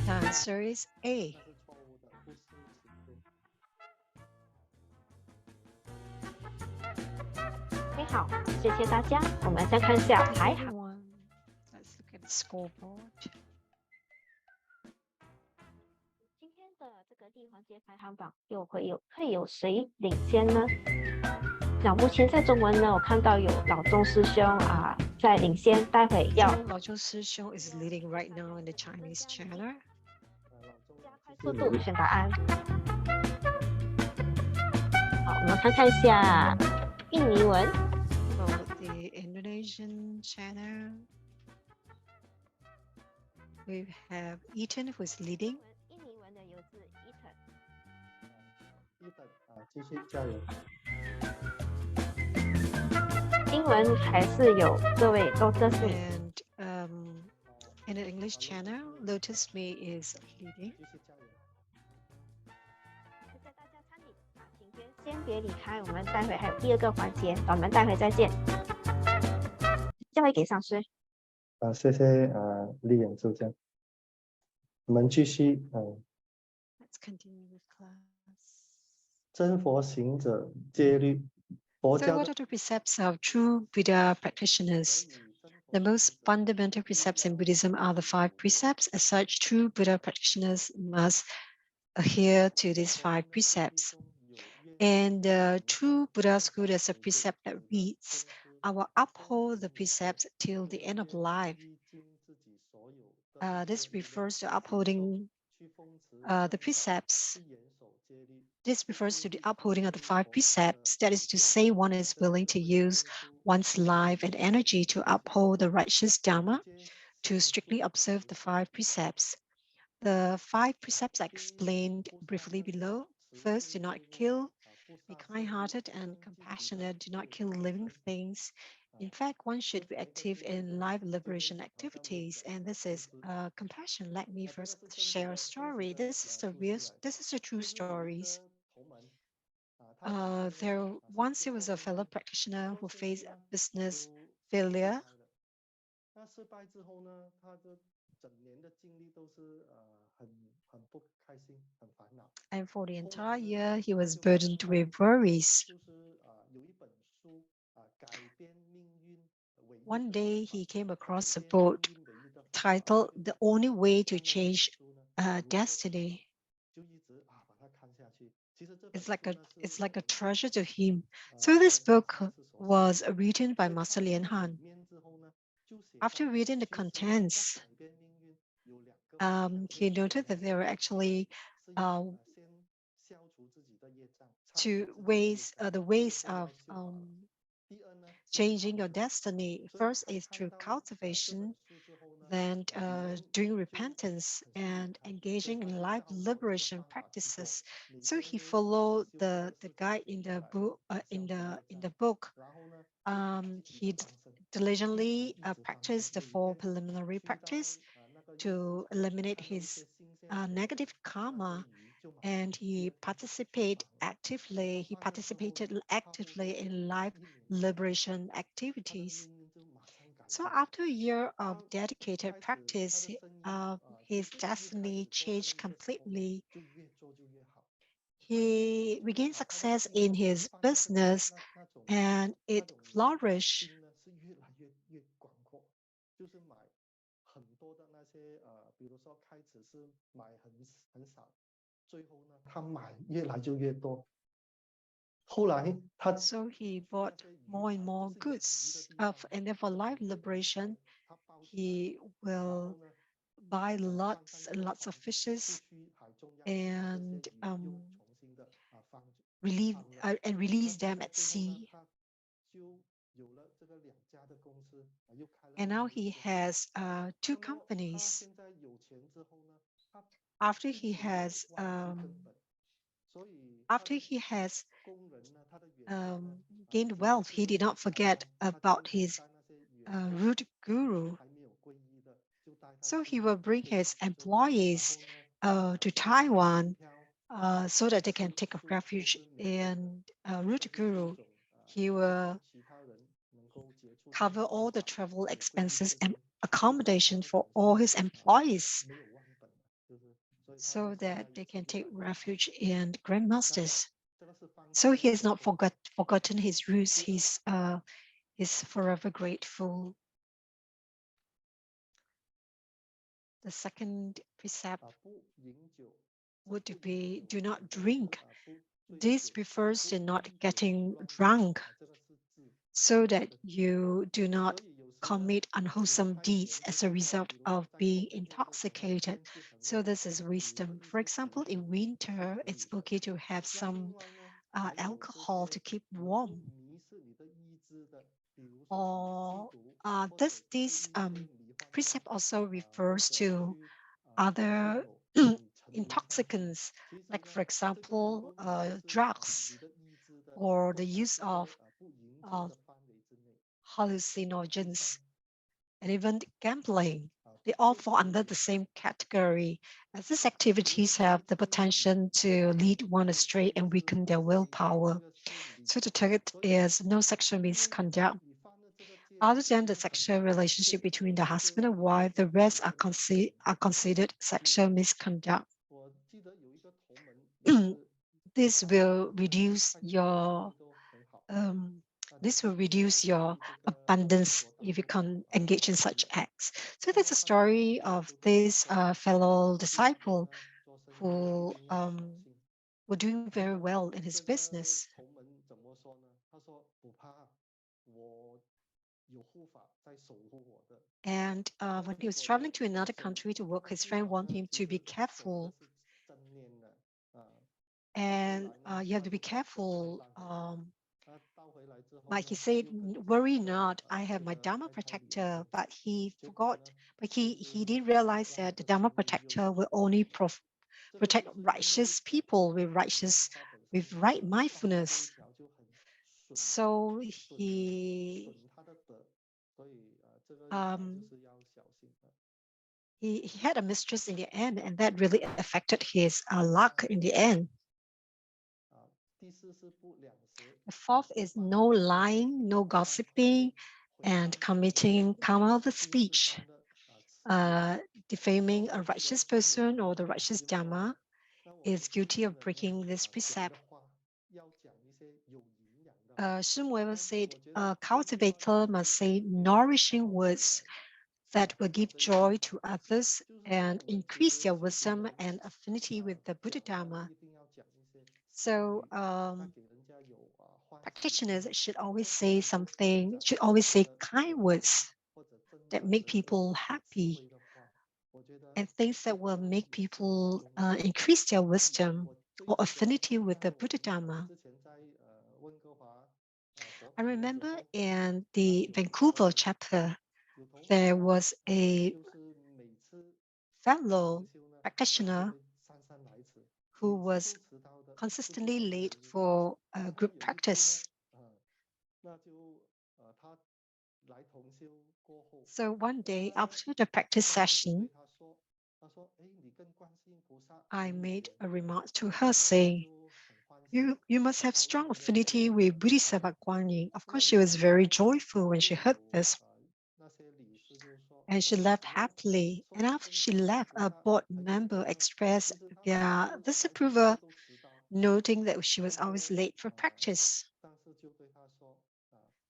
The answer is A. 好，谢谢大家。我们再看一下排行。Let's look at the scoreboard. 今天的这个第一环节排行榜会有谁领先呢？那目前在中文呢，我看到有老钟师兄在领先，待会要。老钟师兄 is leading right now in the Chinese channel. 加快速度选答案。好，我们看一下印尼文。The Indonesian channel. We have Ethan who is leading. 印尼文的有字 Ethan。继续加油。英文还是有各位都这是。And in the English channel, Lotus Me is leading. 谢谢大家参与，请先别离开，我们待会还有第2个环节，我们待会再见。交回给上师。谢谢Lian助教。我们继续 Let's continue with class. 真佛行者戒律，佛 So 教 what 的 are the precepts of true Buddha practitioners? The most fundamental precepts in Buddhism are the 5 precepts. As such, true Buddha practitioners must adhere to these 5 precepts. And the true Buddha school is a precept that reads, I will uphold the precepts till the end of life. This refers to upholding the precepts. This refers to the upholding of the 5 precepts. That is to say, one is willing to use one's life and energy to uphold the righteous Dharma, to strictly observe the 5 precepts. The 5 precepts are explained briefly below. First, do not kill. Be kind-hearted and compassionate. Do not kill living things. In fact, one should be active in life liberation activities, and this is compassion. Let me first share a story. This is a true stories. Once was a fellow practitioner who faced business failure. And for the entire year, he was burdened with worries. One day, he came across a book titled "The Only Way to Change Destiny." It's like a treasure to him. So this book was written by Master Lian. After reading the contents, he noted that there were actually the ways of changing your destiny. First is through cultivation, then doing repentance and engaging in life liberation practices. So he followed the guide in the book. He diligently practiced the 4 preliminary practice to eliminate his negative karma, and he participated actively in life liberation activities. So after a year of dedicated practice, his destiny changed completely. He regained success in his business and it flourished. So he bought more and more goods, and then for life liberation, he will buy lots and lots of fishes and release them at sea. And now he has 2 companies. After he has gained wealth, he did not forget about his root guru. So he will bring his employees to Taiwan so that they can take a refuge in root guru. He will cover all the travel expenses and accommodation for all his employees so that they can take refuge in grandmasters. So he has not forgotten his roots. He's forever grateful. The second precept would be do not drink. This refers to not getting drunk so that you do not commit unwholesome deeds as a result of being intoxicated. So this is wisdom. For example, in winter, it's okay to have some alcohol to keep warm. Or this precept also refers to other intoxicants, like for example, drugs or the use of hallucinogens, and even gambling. They all fall under the same category, as these activities have the potential to lead one astray and weaken their willpower. So the target is no sexual misconduct. Other than the sexual relationship between the husband and wife, the rest are considered sexual misconduct. This will reduce your abundance if you can engage in such acts. So that's a story of this fellow disciple who were doing very well in his business. And when he was traveling to another country to work, his friend wanted him to be careful. And you have to be careful. Like he said, worry not, I have my Dharma protector, but he forgot, but he didn't realize that the Dharma protector will only protect righteous people with right mindfulness. So he had a mistress in the end, and that really affected his luck in the end. The fourth is no lying, no gossiping, and committing karma of the speech. Defaming a righteous person or the righteous Dharma is guilty of breaking this precept. Shmuel said, a cultivator must say nourishing words that will give joy to others and increase their wisdom and affinity with the Buddha Dharma. So practitioners should always say kind words that make people happy and things that will make people increase their wisdom or affinity with the Buddha Dharma. I remember in the Vancouver chapter, there was a fellow practitioner who was consistently late for a group practice. So one day after the practice session, I made a remark to her saying, you must have strong affinity with Bodhisattva Guan Yin. Of course, she was very joyful when she heard this. And she left happily. And after she left, a board member expressed their disapproval, noting that she was always late for practice.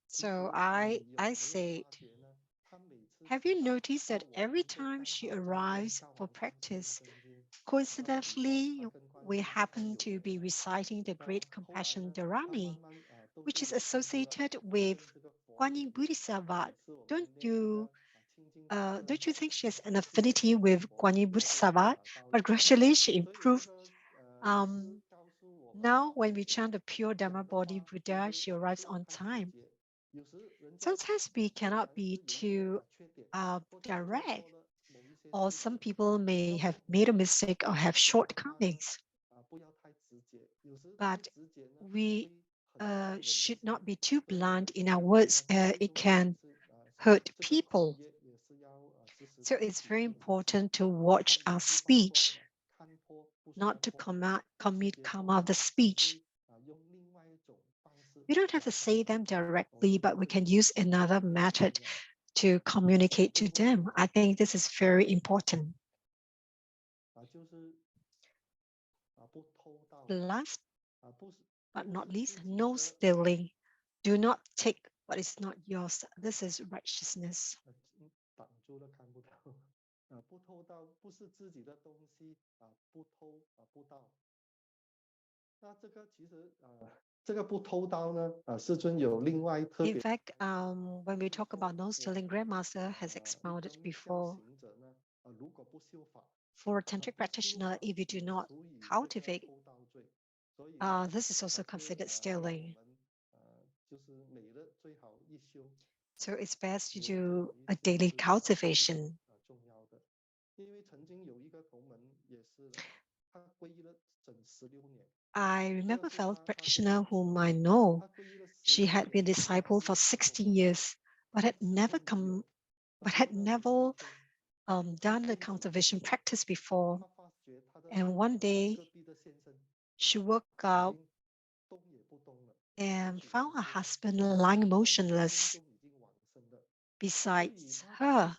So I said, have you noticed that every time she arrives for practice, coincidentally, we happen to be reciting the Great Compassion Dharani, which is associated with Guan Yin Bodhisattva? Don't you think she has an affinity with Guan Yin Bodhisattva? But gradually she improved. Now when we chant the pure Dharma body Buddha, she arrives on time. Sometimes we cannot be too direct, or some people may have made a mistake or have shortcomings. But we should not be too blunt in our words. It can hurt people. So it's very important to watch our speech, not to commit karma of the speech. We don't have to say them directly, but we can use another method to communicate to them. I think this is very important. Last but not least, no stealing. Do not take what is not yours. This is righteousness. In fact, when we talk about no stealing, Grandmaster has expounded before. For a tantric practitioner, if you do not cultivate, this is also considered stealing. So it's best to do a daily cultivation. I remember a fellow practitioner whom I know. She had been a disciple for 16 years, but had never done the cultivation practice before. And one day she woke up and found her husband lying motionless. besides her.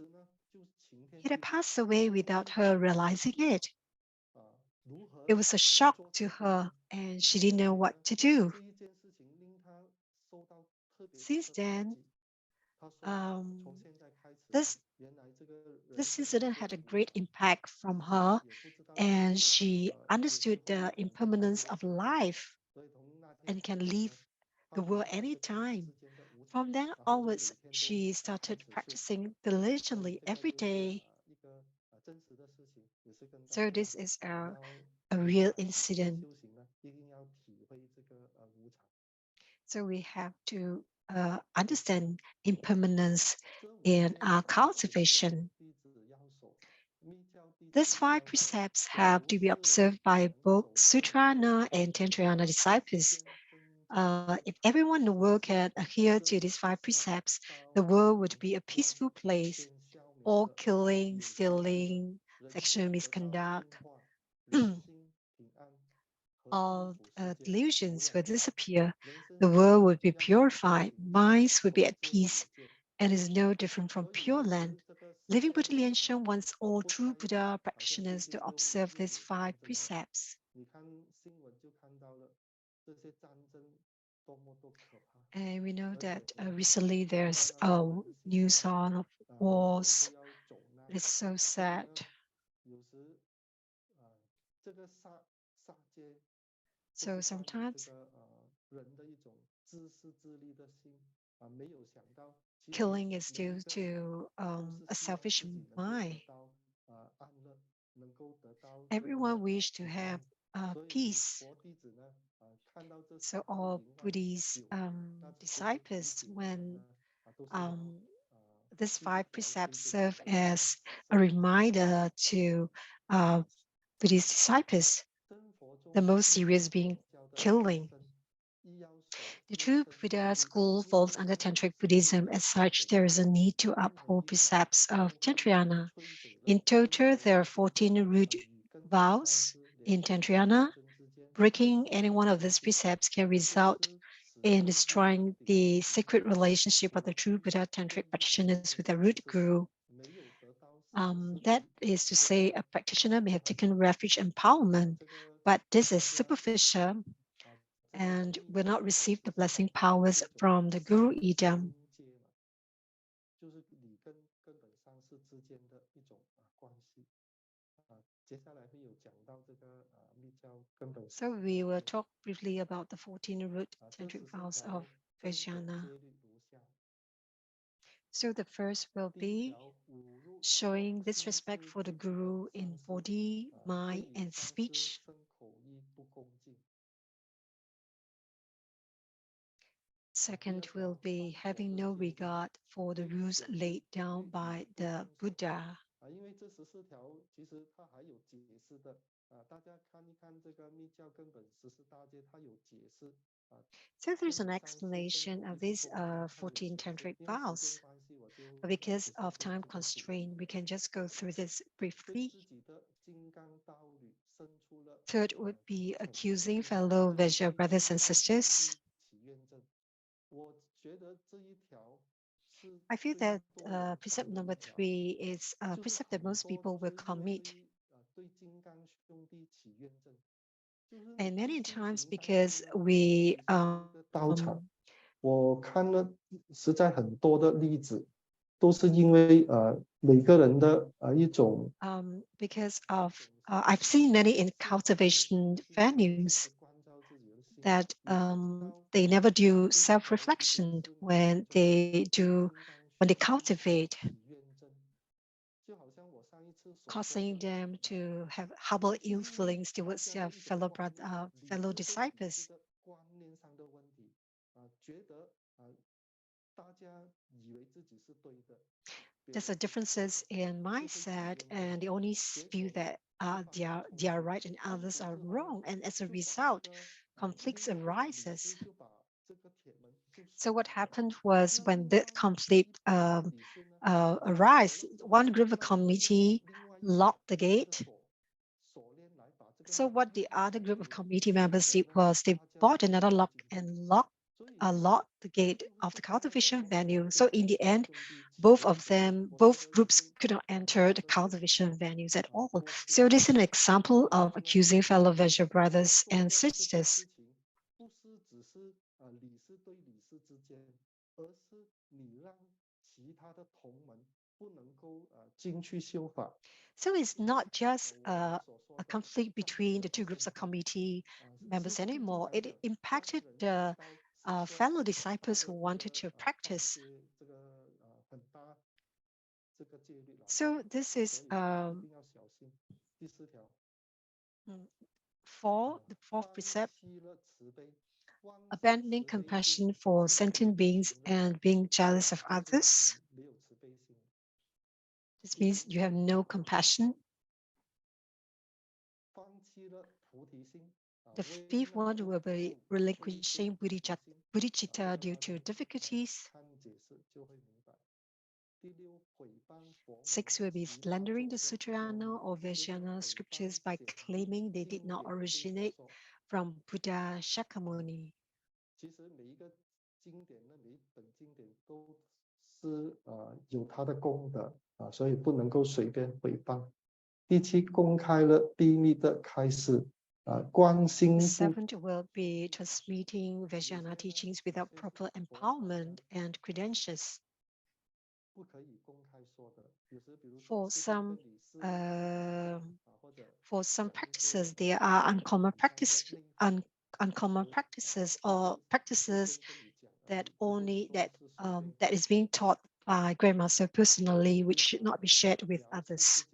He had passed away without her realizing it. It was a shock to her, and she didn't know what to do. Since then, this incident had a great impact from her, and she understood the impermanence of life and can leave the world anytime. From then onwards, she started practicing diligently every day. So this is a real incident. So we have to understand impermanence in our cultivation. These 5 precepts have to be observed by both Sutrana and Tantriana disciples. If everyone in the world can adhere to these 5 precepts, the world would be a peaceful place. All killing, stealing, sexual misconduct, all delusions will disappear. The world would be purified, minds would be at peace, and is no different from Pure Land. Living Buddha Lian wants all true Buddha practitioners to observe these 5 precepts. And we know that recently there's news on of wars. It's so sad. So sometimes killing is due to a selfish mind. Everyone wishes to have peace. So all Buddhist disciples, when these 5 precepts serve as a reminder to Buddhist disciples, the most serious being killing. The true Buddha school falls under Tantric Buddhism. As such, there is a need to uphold precepts of Tantriana. In total, there are 14 root vows in Tantriana. Breaking any one of these precepts can result in destroying the sacred relationship of the true Buddha Tantric practitioners with their root guru. That is to say, a practitioner may have taken refuge in empowerment, but this is superficial and will not receive the blessing powers from the Guru Idam. So we will talk briefly about the 14 root tantric vows of Vajrayana. So the first will be showing disrespect for the Guru in body, mind, and speech. Second will be having no regard for the rules laid down by the Buddha. So there's an explanation of these 14 tantric vows. But because of time constraint, we can just go through this briefly. Third would be accusing fellow Vajra brothers and sisters. I feel that precept number 3 is a precept that most people will commit. And many times because we 道场，我看了实在很多的例子，都是因为每个人的一种 because of I've seen many in cultivation venues that they never do self-reflection when they cultivate, causing them to have harbor ill feelings towards their fellow disciples. There's a differences in mindset, and they only feel that they are right and others are wrong, and as a result, conflicts arises. So what happened was when that conflict arose, one group of committee locked the gate. So what the other group of committee members did was they bought another lock and locked lock the gate of the cultivation venue. So in the end, both groups could not enter the cultivation venues at all. So this is an example of accusing fellow Vajra brothers and sisters. So it's not just a conflict between the two groups of committee members anymore. It impacted the fellow disciples who wanted to practice. So this is for the fourth precept, abandoning compassion for sentient beings and being jealous of others. This means you have no compassion. The fifth one will be relinquishing bodhicitta due to difficulties. 6 will be slandering the Sutrayana or Vajrayana scriptures by claiming they did not originate from Buddha Shakyamuni. 其实每一个经典呢，每一本经典都是有它的功德所以不能够随便诽谤。第七，公开了秘密的开示关心。The seventh will be transmitting Vajrayana teachings without proper empowerment and credentials. 不可以公开说的，有时比如 For some practices, there are uncommon practices or practices that that is being taught by Grandmaster personally, which should not be shared with others.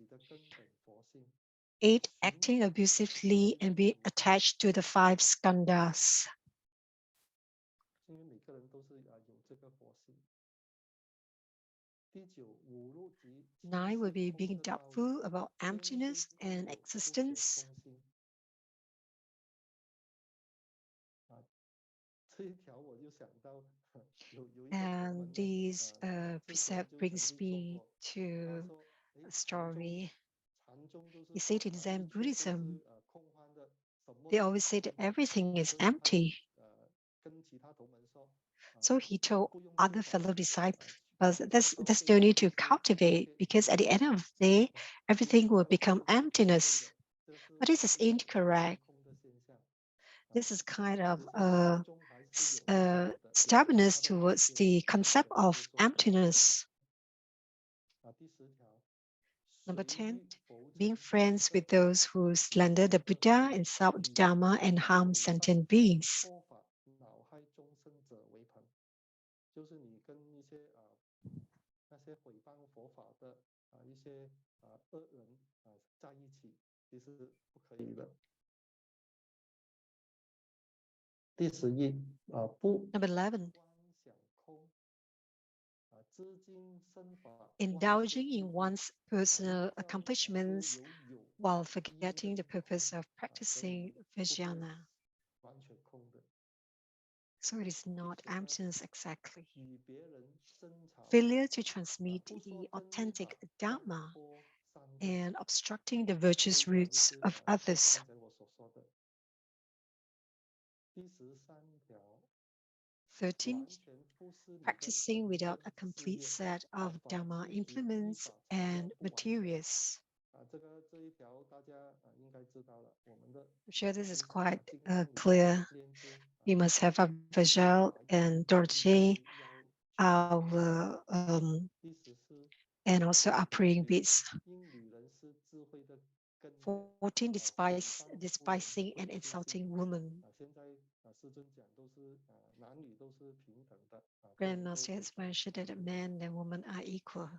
8, acting abusively and be attached to the 5 skandhas. 因为每个人都是有这个佛性。第九，侮辱及 9 will be being doubtful about emptiness and existence. 这一条我就想到 And this precept brings me to a story. You see, in Zen Buddhism, they always say that everything is empty. So he told other fellow disciples, there's no need to cultivate, because at the end of the day, everything will become emptiness. But this is incorrect. This is kind of stubbornness towards the concept of emptiness. Number 10, being friends with those who slander the Buddha, insult the Dharma, and harm sentient beings. 就是你跟一些那些诽谤佛法的一些恶人在一起，其实不可以的。第11不 Number 11, 想空知经身法 indulging in one's personal accomplishments while forgetting the purpose of practicing Vajrayana. 完全空的。 So it is not emptiness exactly. 与别人争吵 Failure to transmit the authentic Dharma and obstructing the virtuous roots of others. 刚才我所说的。第13条 13, practicing without a complete set of Dharma implements and materials. 这一条大家应该知道了。我们的 I'm sure this is quite clear. We must have a Vajal and Dorje, our and also our praying beads. 因女人是智慧的根 14, despising and insulting women. 现在师尊讲都是男女都是平等的 Grandmaster has mentioned that men and women are equal.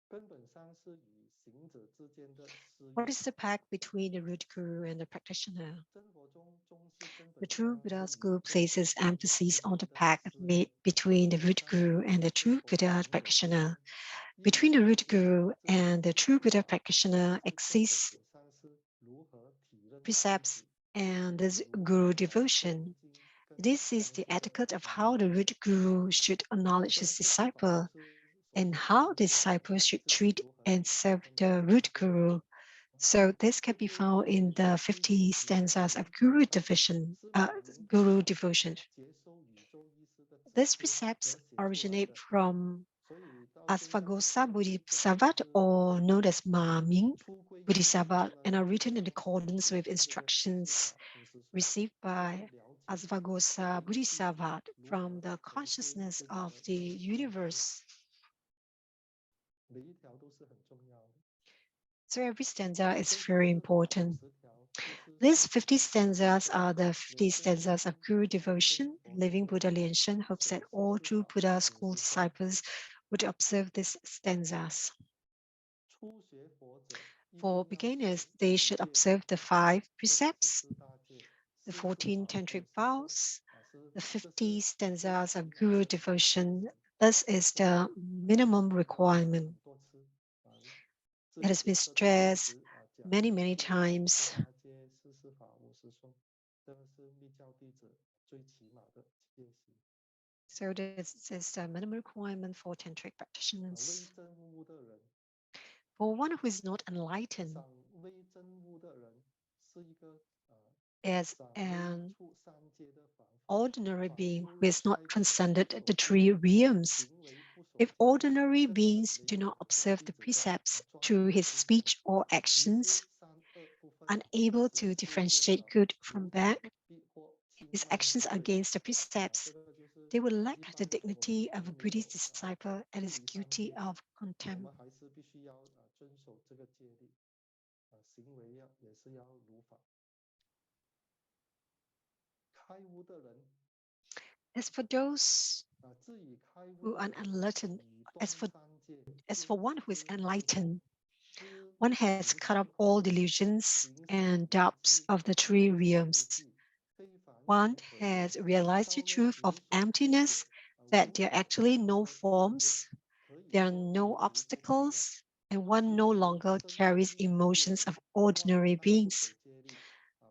根本上是与行者之间的私欲 What is the pact between the root guru and the practitioner? 生活中宗师根 The 本 true 上 Buddha 是 school 与 places emphasis on the 的 pact 私欲 made between the root guru and the true Buddha practitioner. Between the root guru and the true Buddha practitioner exists 上是如何体认 precepts and this guru devotion. This is the etiquette of how the root guru should acknowledge his disciple and how the disciple should treat and serve the root guru. So this can be found in the 50 stanzas of Guru devotion. These precepts originate from Asvagosa Bodhisattva, or known as Ma Ming Bodhisattva, and are written in accordance with instructions received by Asvagosa Bodhisattva from the consciousness of the universe. So every stanza is very important. These 50 stanzas are the 50 stanzas of Guru devotion. Living Buddha Lian Shen hopes that all true Buddha school disciples would observe these stanzas. For beginners, they should observe the 5 precepts, the 14 tantric vows, the 50 stanzas of Guru devotion. This is the minimum requirement. It has been stressed many times. So this is the minimum requirement for tantric practitioners. For one who is not enlightened, as an ordinary being who has not transcended the 3 realms, if ordinary beings do not observe the precepts through his speech or actions, unable to differentiate good from bad, his actions against the precepts, they will lack the dignity of a Buddhist disciple and is guilty of contempt. As for those who are enlightened, as for one who is enlightened, one has cut off all delusions and doubts of the 3 realms. One has realized the truth of emptiness, that there are actually no forms, there are no obstacles, and one no longer carries emotions of ordinary beings.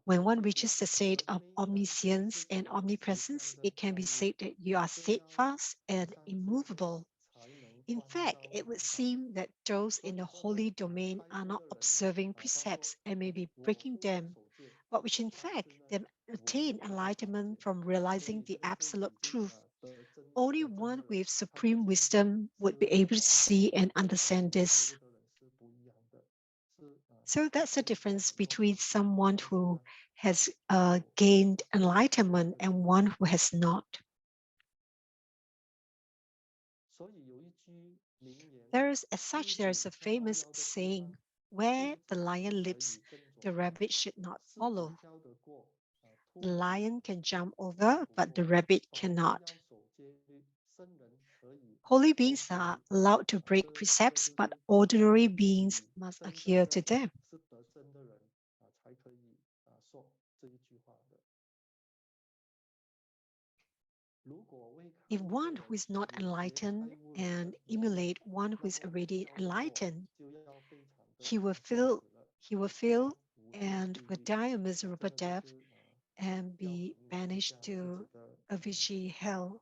When one reaches the state of omniscience and omnipresence, it can be said that you are steadfast and immovable. In fact, it would seem that those in the holy domain are not observing precepts and may be breaking them, but which in fact they attain enlightenment from realizing the absolute truth. Only one with supreme wisdom would be able to see and understand this. So that's the difference between someone who has gained enlightenment and one who has not. There is a famous saying, where the lion lives, the rabbit should not follow. The lion can jump over, but the rabbit cannot. Holy beings are allowed to break precepts, but ordinary beings must adhere to them. If one who is not enlightened and emulate one who is already enlightened, he will fail and will die a miserable death and be banished to a Vichy hell.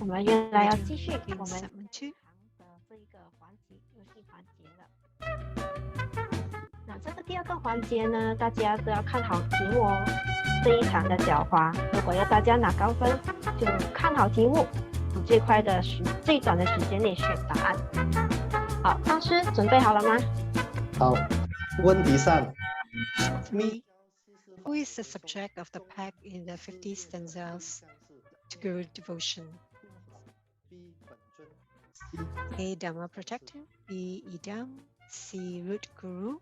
我们原来要继续 In 我们 segment 2. 这一个游戏环节了。那这个第2个环节呢，大家都要看好题目哦，非常的狡猾。如果要大家拿高分，就看好题目，以最短的时间内选答案。好，大师准备好了吗？好，问题3。 Who is the subject of the pack in the 50 stanzas to Guru devotion? A. Dharma protector, B. Idam, C. root guru.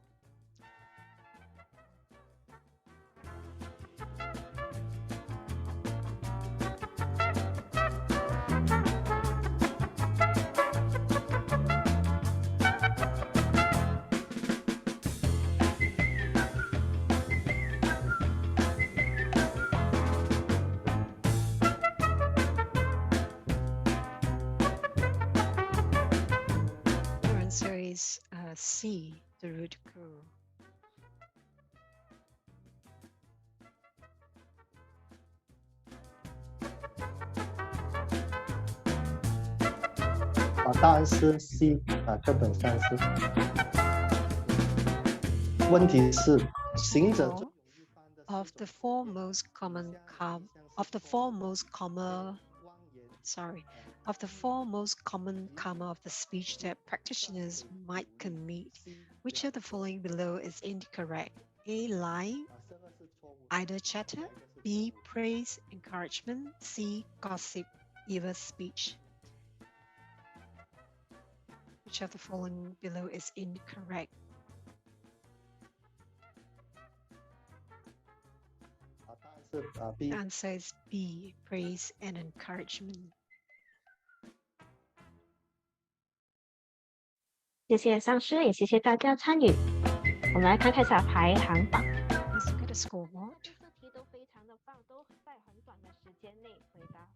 C, the root guru. C 课本上是。问题是行者最容易犯的 Of the four most common karma of the speech that practitioners might commit, which of the following below is incorrect? A, lying, idle chatter, B, praise, encouragement, C, gossip, evil speech. Which of the following below is incorrect? B. The answer is B, praise and encouragement. 谢谢上师，也谢谢大家参与。我们来看看一下排行榜。 Let's look at the scoreboard. 这题都非常的棒，都在很短的时间内回答，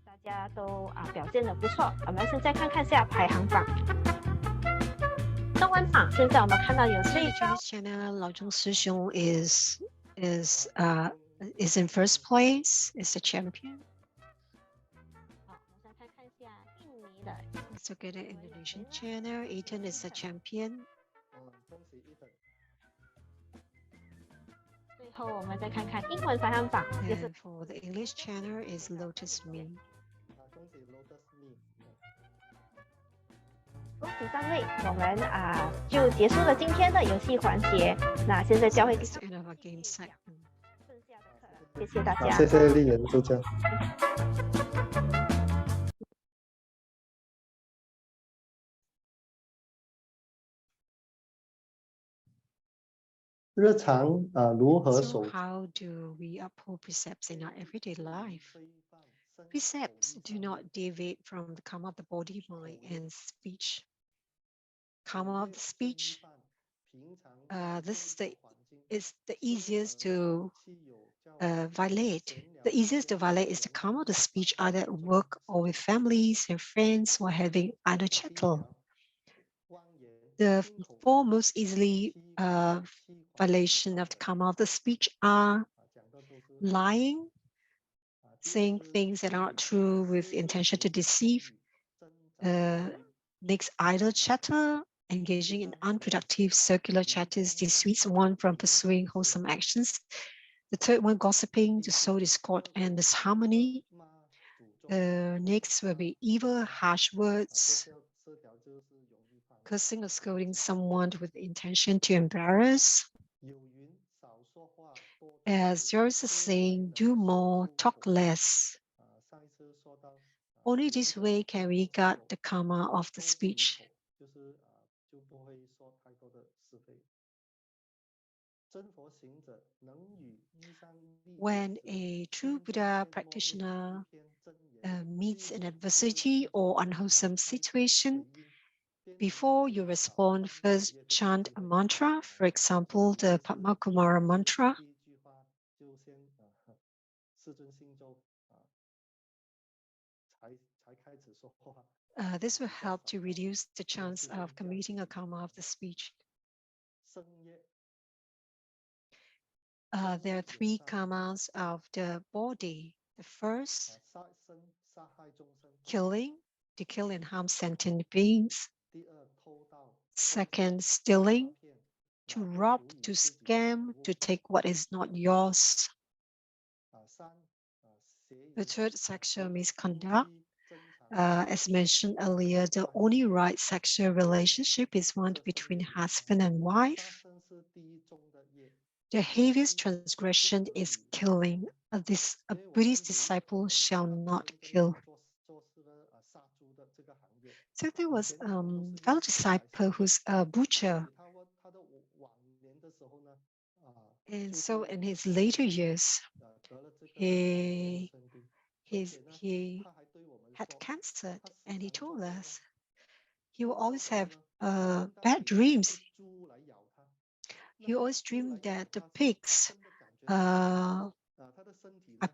大家都表现得不错。我们现在看看一下排行榜。中文榜现在我们看到有这一张 Chinese channel 老中师兄 is in first place, is the champion. 好，我们再看一下印尼的。 Let's look at the Indonesian channel. Ethan is the champion. 恭喜Ethan。最后我们再看看英文排行榜，也是 And for the English channel is Lotus Me. 恭喜 Lotus Me。恭喜三位，我们就结束了今天的游戏环节。那现在交会给 That's the end of our game segment. 剩下的课，谢谢大家。谢谢丽人助教。日常如何 So 守 how do we uphold precepts in our everyday life? Precepts do not deviate from the karma of the body, mind, and speech. Karma of the speech, this is the easiest to violate. The easiest to violate is the karma of the speech, either at work or with families and friends or having idle chattel. The four most easily violation of the karma of the speech are lying, saying things that aren't true with intention to deceive, next idle chatter, engaging in unproductive circular chatters dissuades one from pursuing wholesome actions. The third one, gossiping to sow discord and disharmony. Next will be evil, harsh words, cursing or scolding someone with the intention to embarrass. As there is a saying, do more, talk less. Only this way can we guard the karma of the speech. When a true Buddha practitioner meets an adversity or unwholesome situation, before you respond, first chant a mantra, for example, the Padmakumara mantra. This will help to reduce the chance of committing a karma of the speech. There are three karmas of the body. The first, killing, to kill and harm sentient beings. Second, stealing, to rob, to scam, to take what is not yours. The third, sexual misconduct. As mentioned earlier, the only right sexual relationship is one between husband and wife. The heaviest transgression is killing. A Buddhist disciple shall not kill. So there was a fellow disciple who's a butcher. And so in his later years, he had cancer, and he told us he will always have bad dreams. He always dreamed that the pigs are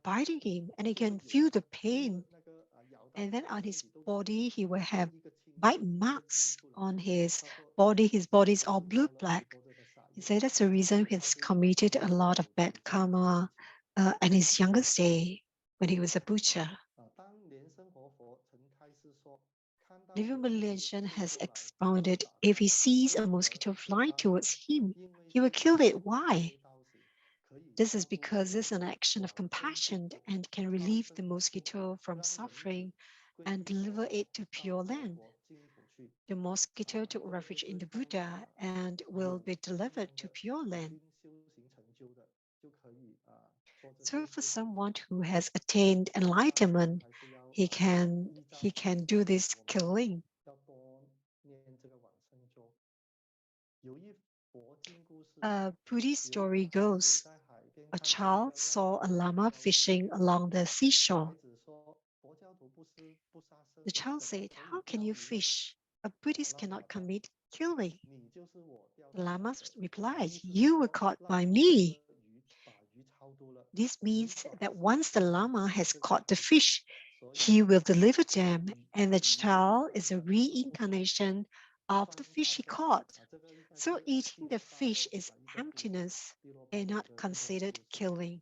biting him, and he can feel the pain. And then on his body, he will have bite marks on his body. His body is all blue-black. He said that's the reason he's committed a lot of bad karma in his youngest day when he was a butcher. Living Lian has expounded, if he sees a mosquito flying towards him, he will kill it. Why? This is because it's an action of compassion and can relieve the mosquito from suffering and deliver it to Pure Land. The mosquito took refuge in the Buddha and will be delivered to Pure Land. So for someone who has attained enlightenment, he can do this killing. A Buddhist story goes, a child saw a llama fishing along the seashore. The child said, "How can you fish? A Buddhist cannot commit killing." The Lama replied, "You were caught by me." This means that once the Lama has caught the fish, he will deliver them, and the child is a reincarnation of the fish he caught. So eating the fish is emptiness and not considered killing.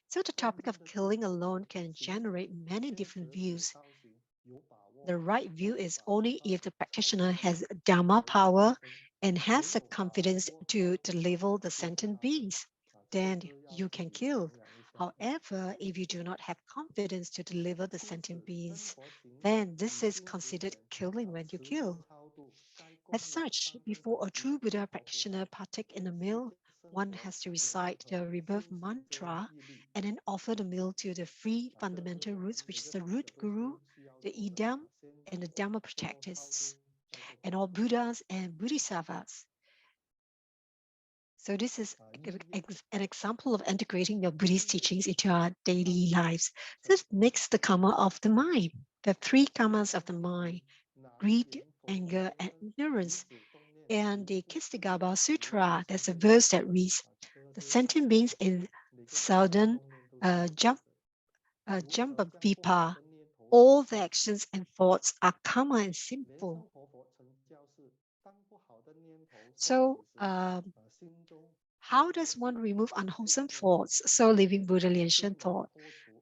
So the topic of killing alone can generate many different views. The right view is only if the practitioner has Dharma power and has the confidence to deliver the sentient beings, then you can kill. However, if you do not have confidence to deliver the sentient beings, then this is considered killing when you kill. As such, before a true Buddha practitioner partake in a meal, one has to recite the rebirth mantra and then offer the meal to the three fundamental roots, which is the root guru, the idam, and the Dhamma protectors, and all Buddhas and Bodhisattvas. So this is an example of integrating your Buddhist teachings into our daily lives. This makes the karma of the mind, the three karmas of the mind, greed, anger, and ignorance. And the Kistigaba Sutra, there's a verse that reads, the sentient beings in southern Jambudvipa, all the actions and thoughts are karma and sinful. So how does one remove unwholesome thoughts? So living Buddha Lian thought,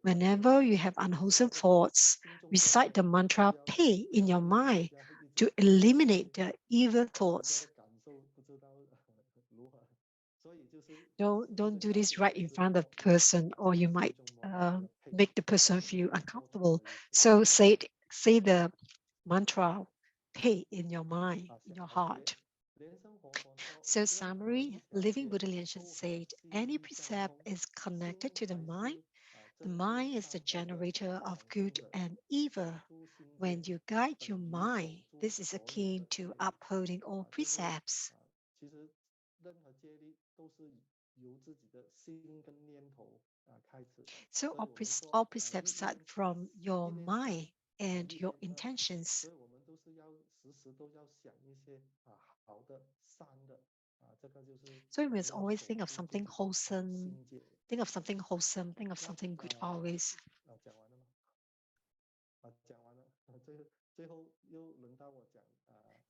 whenever you have unwholesome thoughts, recite the mantra Pei in your mind to eliminate the evil thoughts. Don't do this right in front of the person, or you might make the person feel uncomfortable. So say the mantra Pei in your mind, in your heart. So summary, Living Buddha Lian said, any precept is connected to the mind. The mind is the generator of good and evil. When you guide your mind, this is akin to upholding all precepts. So all precepts start from your mind and your intentions. So we must always think of something wholesome, think of something wholesome, think of something good always.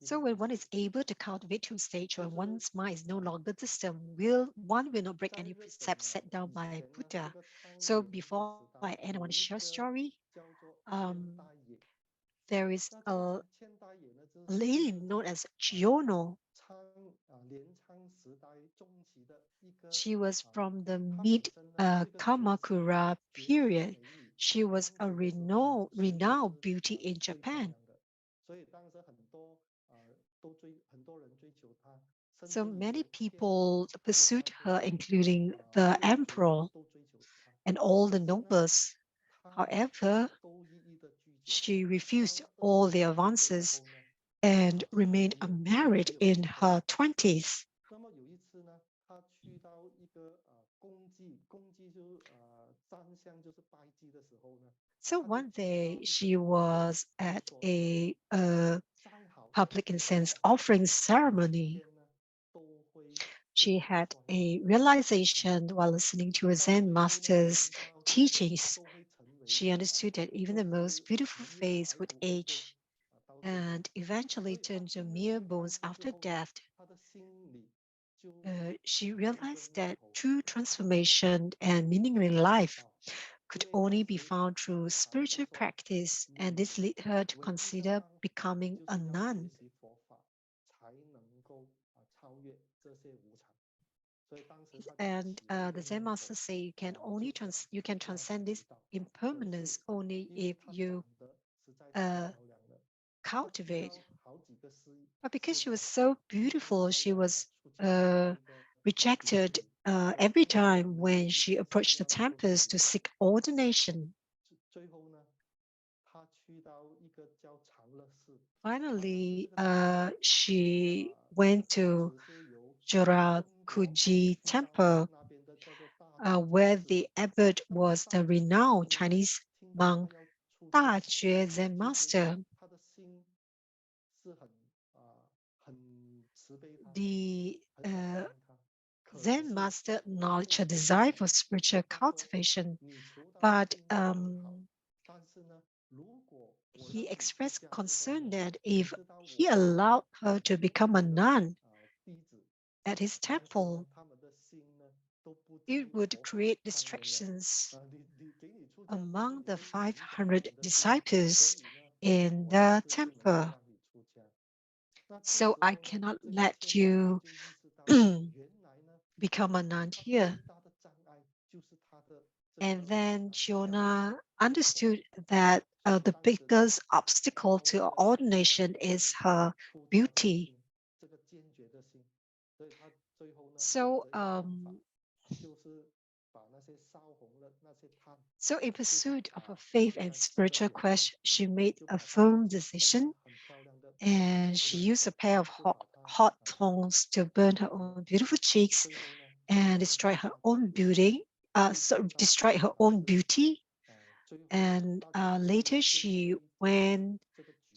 So when one is able to cultivate two stage, when one's mind is no longer distant, one will not break any precepts set down by Buddha. So before I end, I want to share a story. There is a lady known as Chiono. She was from the mid Kamakura period. She was a renowned beauty in Japan. So many people pursued her, including the emperor and all the nobles. However, she refused all the advances and remained unmarried in her 20s. So one day she was at a public incense offering ceremony. She had a realization while listening to a Zen master's teachings. She understood that even the most beautiful face would age and eventually turn to mere bones after death. She realized that true transformation and meaning in life could only be found through spiritual practice, and this led her to consider becoming a nun. And the Zen master say you can only you can transcend this impermanence only if you cultivate. But because she was so beautiful, she was rejected every time when she approached the temples to seek ordination. Finally, she went to Jorakuji Temple, where the abbot was the renowned Chinese monk Da Jue Zen master. The Zen master acknowledged her desire for spiritual cultivation, but he expressed concern that if he allowed her to become a nun at his temple, it would create distractions among the 500 disciples in the temple. So I cannot let you become a nun here. And then Jonah understood that the biggest obstacle to ordination is her beauty. So, so in pursuit of her faith and spiritual quest, she made a firm decision, and she used a pair of hot tongs to burn her own beautiful cheeks and destroy her own beauty. Destroy her own beauty. And later she went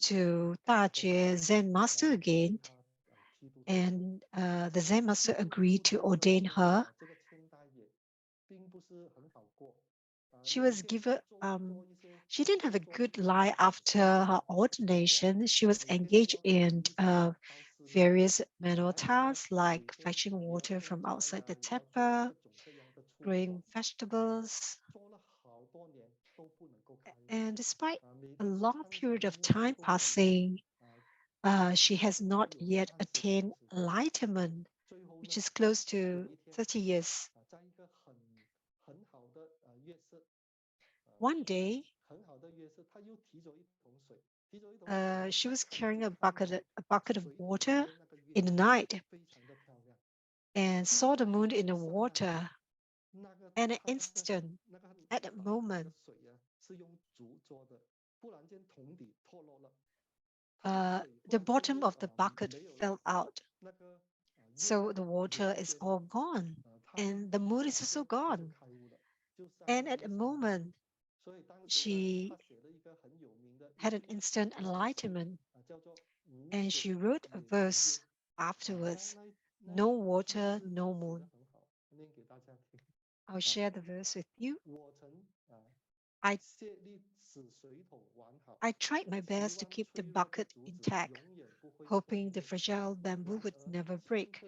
to Dajue Zen master again, and the Zen master agreed to ordain her. She was given, she didn't have a good life after her ordination. She was engaged in various manual tasks like fetching water from outside the temple, growing vegetables. And despite a long period of time passing, she has not yet attained enlightenment, which is close to 30 years. One day, she was carrying a bucket of water in the night and saw the moon in the water. And an instant, at that moment, the bottom of the bucket fell out. So the water is all gone, and the moon is also gone. And at a moment, she had an instant enlightenment, and she wrote a verse afterwards: no water, no moon. I'll share the verse with you. I tried my best to keep the bucket intact, hoping the fragile bamboo would never break.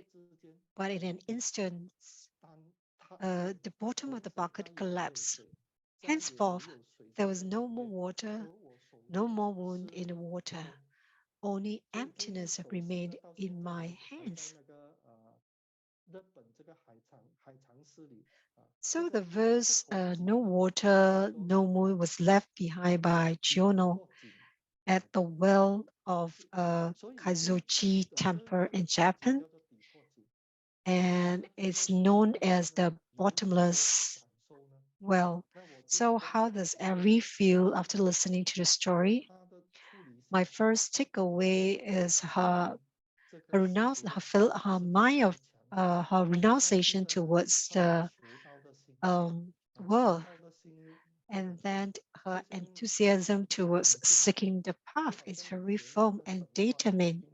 But in an instant, the bottom of the bucket collapsed. Henceforth, there was no more water, no more moon in the water. Only emptiness remained in my hands. So the verse, no water, no moon, was left behind by Chiono at the well of Kazuchi Temple in Japan. And it's known as the bottomless well. So how does Ari feel after listening to the story? My first takeaway is her mind of her renunciation towards the world, and then her enthusiasm towards seeking the path is very firm and determined.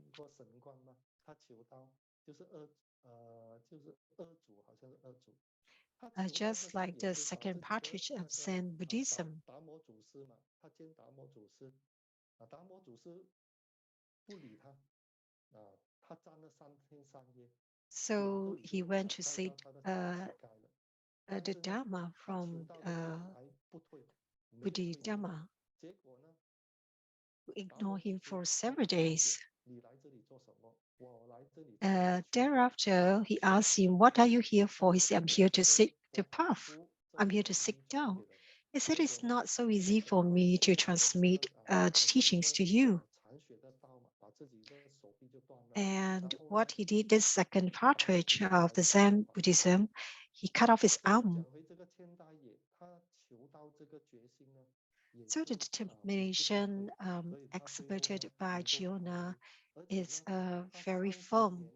just like the second partridge of Zen Buddhism. So he went to seek the Dharma from Buddha-Dharma, who ignored him for several days. Thereafter, he asked him, "What are you here for?" He said, "I'm here to seek the path. I'm here to seek Tao." He said, "It's not so easy for me to transmit the teachings to you." And what he did, this second partridge of the Zen Buddhism, he cut off his arm. So the determination exhibited by Giona is very firm.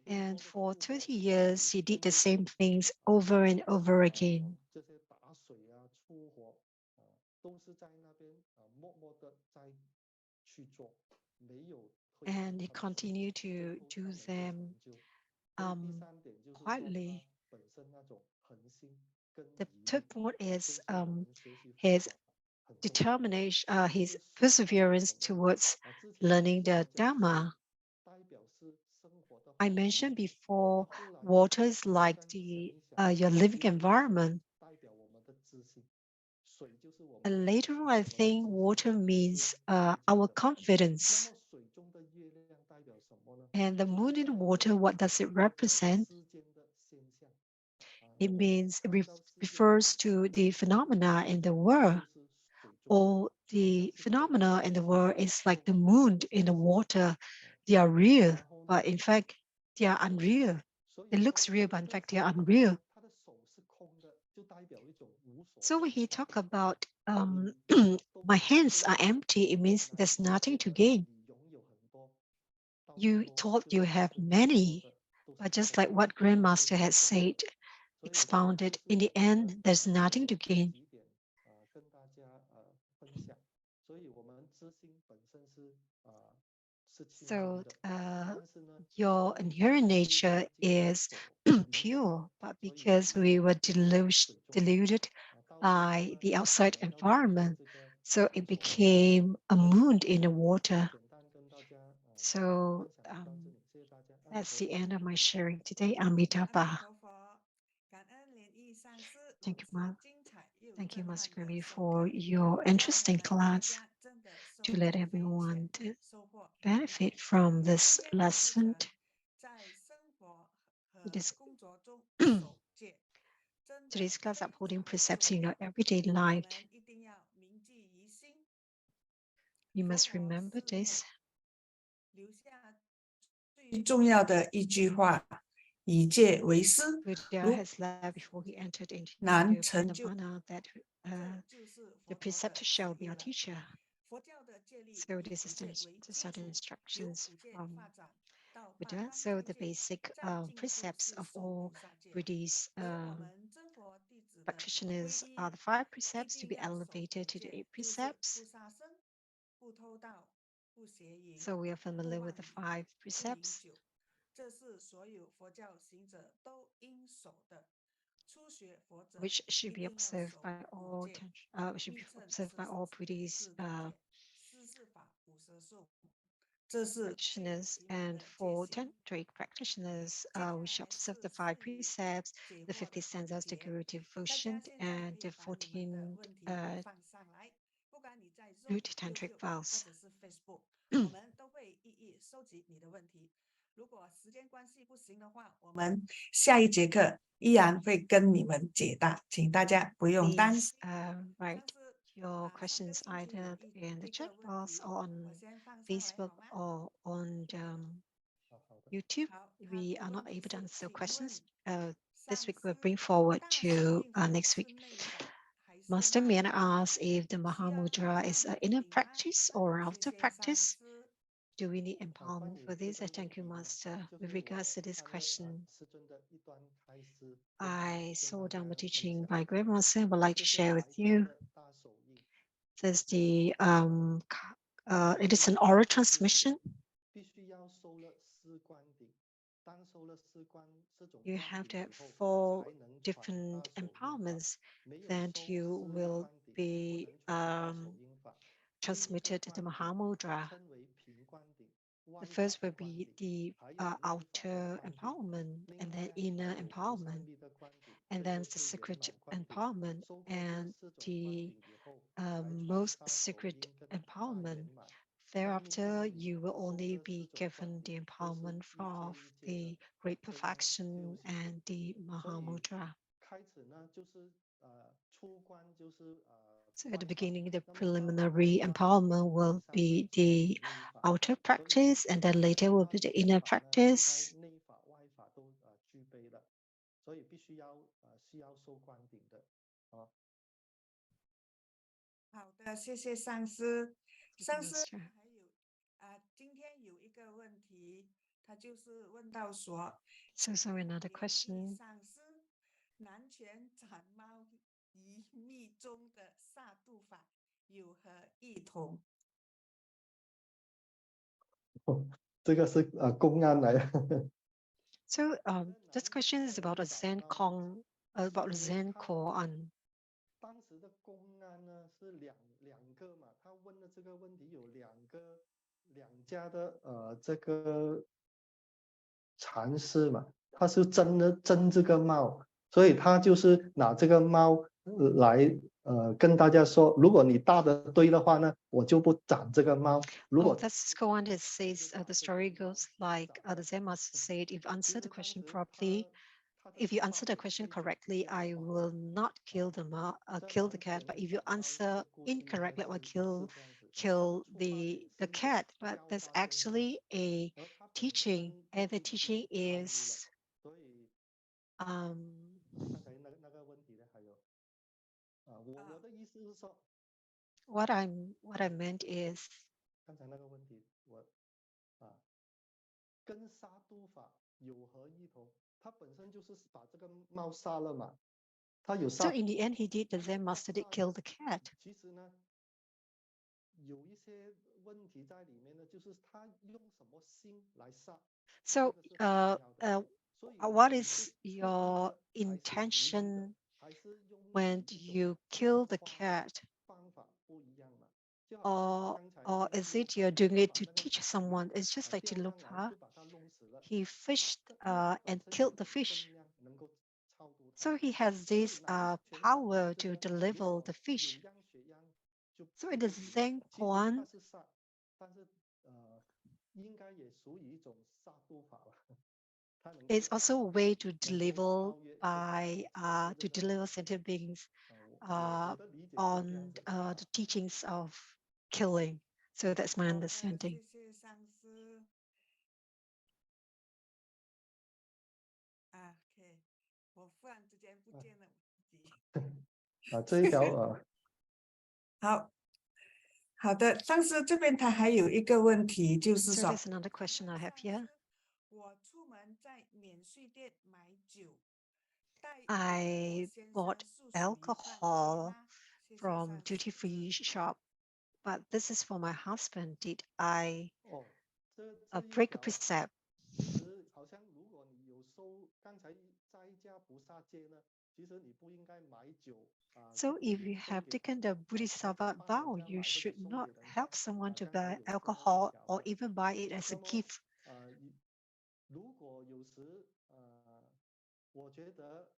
And for 30 years, he did the same things over and over again. And he continued to do them quietly. The third point is his determination, his perseverance towards learning the Dharma. I mentioned before, water is like your living environment. And later on, I think water means our confidence. And the moon in water, what does it represent? It means it refers to the phenomena in the world. Or the phenomena in the world is like the moon in the water. They are real, but in fact, they are unreal. It looks real, but in fact, they are unreal. So when he talk about my hands are empty, it means there's nothing to gain. You thought you have many, but just like what Grandmaster has said, expounded, in the end, there's nothing to gain. So your inherent nature is pure, but because we were deluded by the outside environment, so it became a moon in the water. So that's the end of my sharing today. Amitabha. Thank you, Thank you, Master Grammy, for your interesting class to let everyone benefit from this lesson. Today's class upholding precepts in your everyday life. You must remember this. 最重要的一句话，以戒为师， Buddha has left before he entered into 难成就。 Nirvana that the precept shall be our teacher. So this is the certain instructions from Buddha. So the basic precepts of all Buddhist practitioners are the 5 precepts to be elevated to the 8 precepts. So we are familiar with the 5 precepts. Which should be observed by all Buddhist practitioners. And for Tantric practitioners, we should observe the 5 precepts, the 50 stanzas, the Guru devotion, and the 14 root Tantric vows. 如果时间关系不行的话，我们下一节课依然会跟你们解答，请大家不用担心。 Write your questions either in the chat box or on Facebook or on YouTube. We are not able to answer questions. This week we'll bring forward to next week. Master Mian asks if the Mahamudra is an inner practice or outer practice. Do we need empowerment for this? I thank you, Master. With regards to this question, I saw Dharma teaching by Grandmaster and would like to share with you. There's the it is an oral transmission. you have to have 4 different empowerments, then you will be transmitted the Mahamudra. The first will be the outer empowerment, and then inner empowerment, and then the secret empowerment, and the most secret empowerment. Thereafter, you will only be given the empowerment of the great perfection and the Mahamudra. So at the beginning, the preliminary empowerment will be the outer practice, and then later will be the inner practice. 所以必须要受观顶的啊。好的，谢谢上师。上师 Master. 还有今天有一个问题，他就是问到说， So another question. 上师，南拳斩猫一密中的萨度法有何异同？这个是公案来的。So this question is about a Zen Kong, about Zen koan. 当时的公案呢是两个嘛，他问的这个问题有两家的这个禅师嘛，他是真这个猫，所以他就是拿这个猫来跟大家说，如果你答的对的话呢，我就不斩这个猫。如果 that's koan. It says the story goes like the Zen master said, if you answer the question properly. If you answer the question correctly, I will not kill kill the cat. But if you answer incorrectly, I will kill the cat. But there's actually a teaching, and the teaching is 刚才那个问题呢，还有我的意思是说 what I meant is 刚才那个问题我跟杀毒法有何异同？他本身就是把这个猫杀了嘛，他有杀。 So in the end, he did. The Zen master did kill the cat. 其实呢，有一些问题在里面呢，就是他用什么心来杀。So what is your intention when you kill the cat? Or is it you're doing it to teach someone? It's just like Tilupa. He fished and killed the fish. So he has this power to deliver the fish. So in the Zen koan, 应该也属于一种杀毒法了。 it's also a way to deliver to deliver sentient beings on the teachings of killing. So that's my understanding. 谢谢上师。OK， 我忽然之间不见了我自己。这一条好的，上师这边他还有一个问题，就是说 there's another question I have here. 我出门在免税店买酒， I bought alcohol from duty-free shop, but this is for my husband. Did I break a precept? 其实好像如果你有收刚才在家菩萨戒呢，其实你不应该买酒。So if you have taken the Bodhisattva vow, you should not help someone to buy alcohol or even buy it as a gift. 如果有时我觉得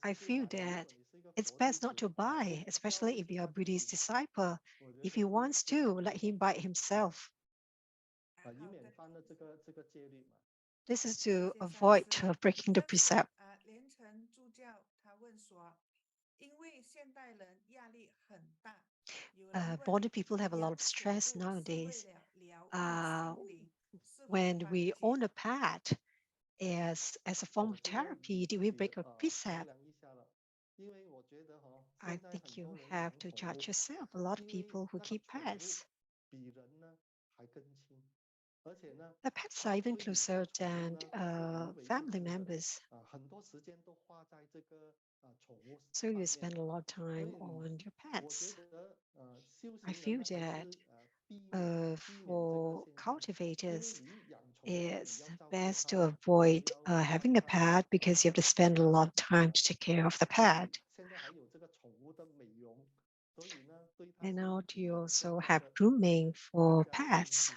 I feel that it's best not to buy, especially if you're a Buddhist disciple. If he wants to, let him buy it himself. 以免犯了这个戒律嘛。 This is to avoid breaking the precept. 连城助教他问说，因为现代人压力很大， Modern people have a lot of stress nowadays. When we own a pet as a form of therapy, do we break a precept? I think you have to judge yourself. A lot of people who keep pets, the pets are even closer than family members. So you spend a lot of time on your pets. I feel that for cultivators, it's best to avoid having a pet because you have to spend a lot of time to take care of the pet. And now do you also have grooming for pets?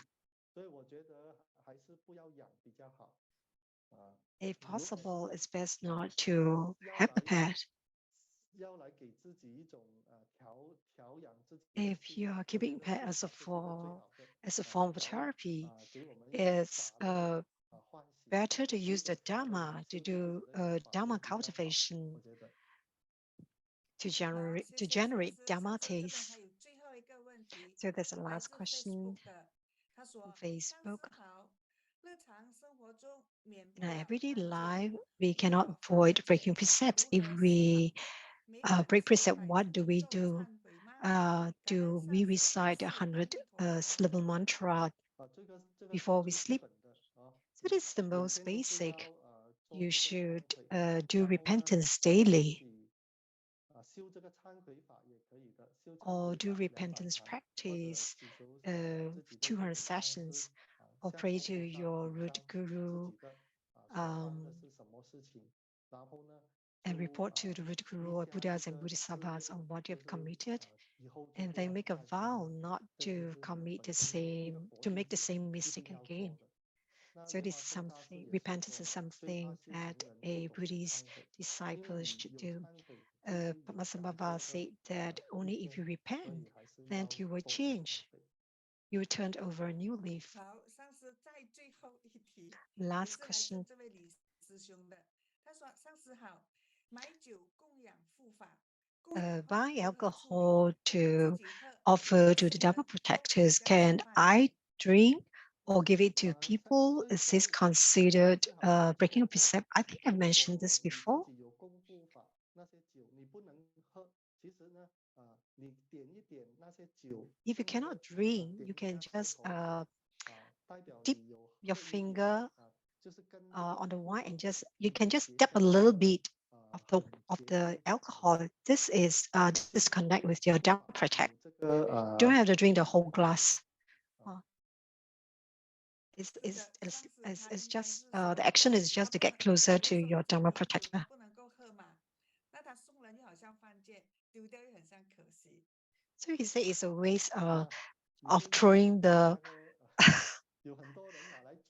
If possible, it's best not to have a pet. If you are keeping pet as a form of therapy, it's better to use the Dharma to do Dharma cultivation to generate Dharma taste. So there's a last question on Facebook. In our everyday life, we cannot avoid breaking precepts. If we break precept, what do we do? Do we recite 100 syllable mantra before we sleep? So this is the most basic. You should do repentance daily or do repentance practice 200 sessions or pray to your root guru and report to the root guru or Buddhas and Bodhisattvas on what you have committed, and then make a vow not to commit to make the same mistake again. So this is something, repentance is something that a Buddhist disciple should do. Padmasambhava said that only if you repent, then you will change. You will turn over a new leaf. Last question. Buy alcohol to offer to the Dharma protectors. Can I drink or give it to people? Is this considered breaking a precept? I think I mentioned this before. If you cannot drink, you can just dip your finger on the wine and you can just dip a little bit of the alcohol. This is disconnect with your Dharma protect. Don't have to drink the whole glass. It's just the action is just to get closer to your Dharma protector. So he said it's a waste of throwing the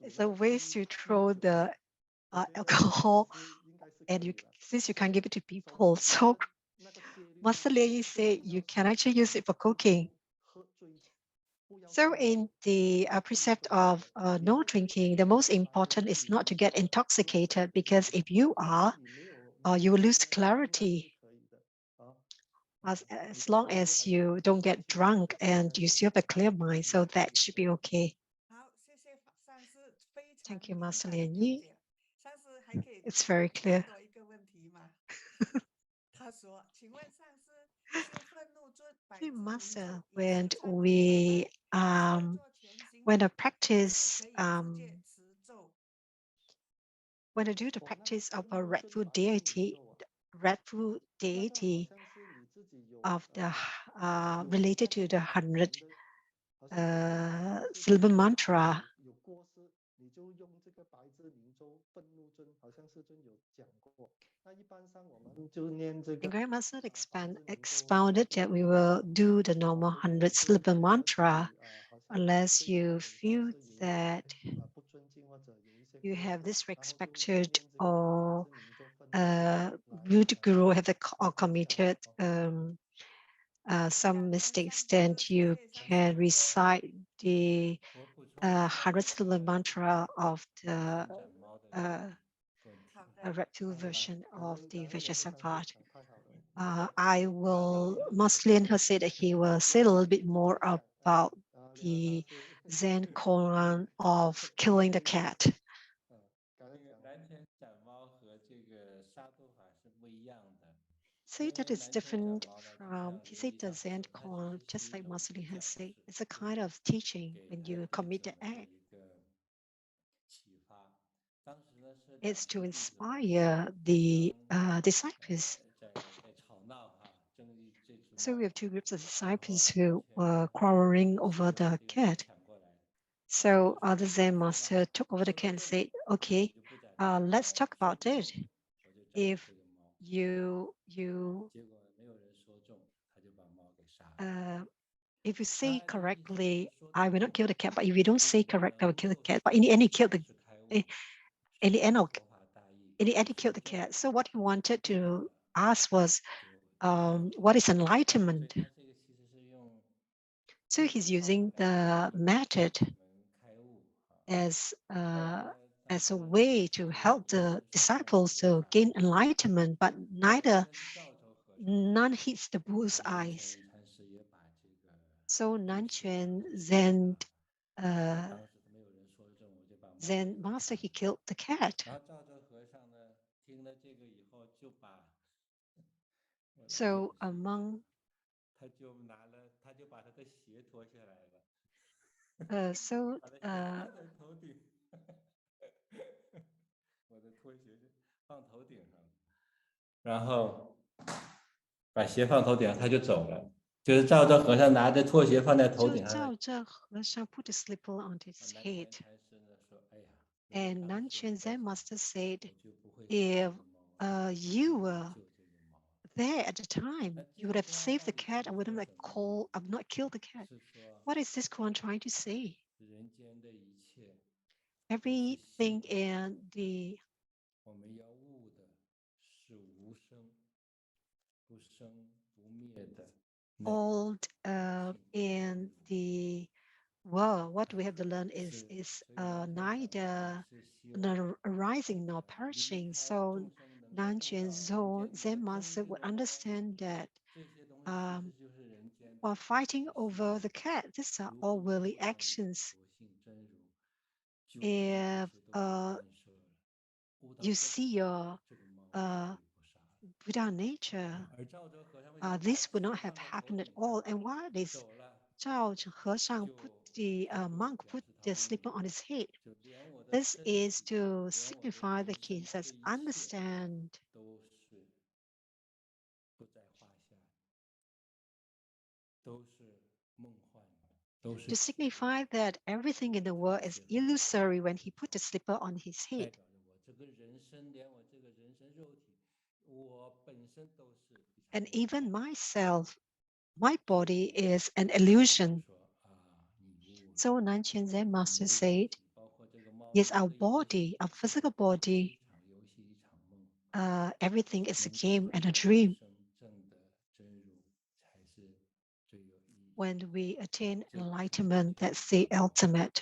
it's a waste to throw the alcohol, and since you can't give it to people, so Master Lian said you can actually use it for cooking. So in the precept of no drinking, the most important is not to get intoxicated, because if you are, you will lose clarity. As long as you don't get drunk and you still have a clear mind, so that should be okay. Thank you, Master Lian Yi. It's very clear. Master, when I practice when I do the practice of a rightful deity of the related to the 100 syllable mantra, the Grandmaster expounded that we will do the normal 100 syllable mantra unless you feel that you have disrespected or root guru have or committed some mistakes, then you can recite the 100 syllable mantra of the reptile version of the Vajrasattva. Master Lian has said that he will say a little bit more about the Zen koan of killing the cat. Say that it's different from, he said the Zen koan, just like Master Lian has said, it's a kind of teaching when you commit the act. It's to inspire the disciples. So we have two groups of disciples who were quarreling over the cat. So the Zen master took over the cat and said, okay, let's talk about it. If you if you say correctly, I will not kill the cat. But if you don't say correct, I will kill the cat. But in the end, he killed in the end, he killed the cat. So what he wanted to ask was, what is enlightenment? So he's using the method as a way to help the disciples to gain enlightenment, but none hits the bull's eyes. So Nanquan Zen master, he killed the cat. So among so 然后把鞋放头顶上，他就走了。就是照着和尚拿着拖鞋放在头顶上。照着和尚 put the slipper on his head. And Nanquan Zen master said, if you were there at the time, you would have saved the cat. I wouldn't have not killed the cat. What is this Quran trying to say? Everything in the old in the world, what we have to learn is neither arising nor perishing. So Nanquan Zen master would understand that while fighting over the cat, these are all worldly actions. If you see your Buddha nature, this would not have happened at all. And why is Zhao Heshang monk put the slipper on his head? This is to signify that he says, understand to signify that everything in the world is illusory when he put the slipper on his head. And even myself, my body is an illusion. So Nanquan Zen master said, yes, our body, our physical body, everything is a game and a dream. When we attain enlightenment, that's the ultimate.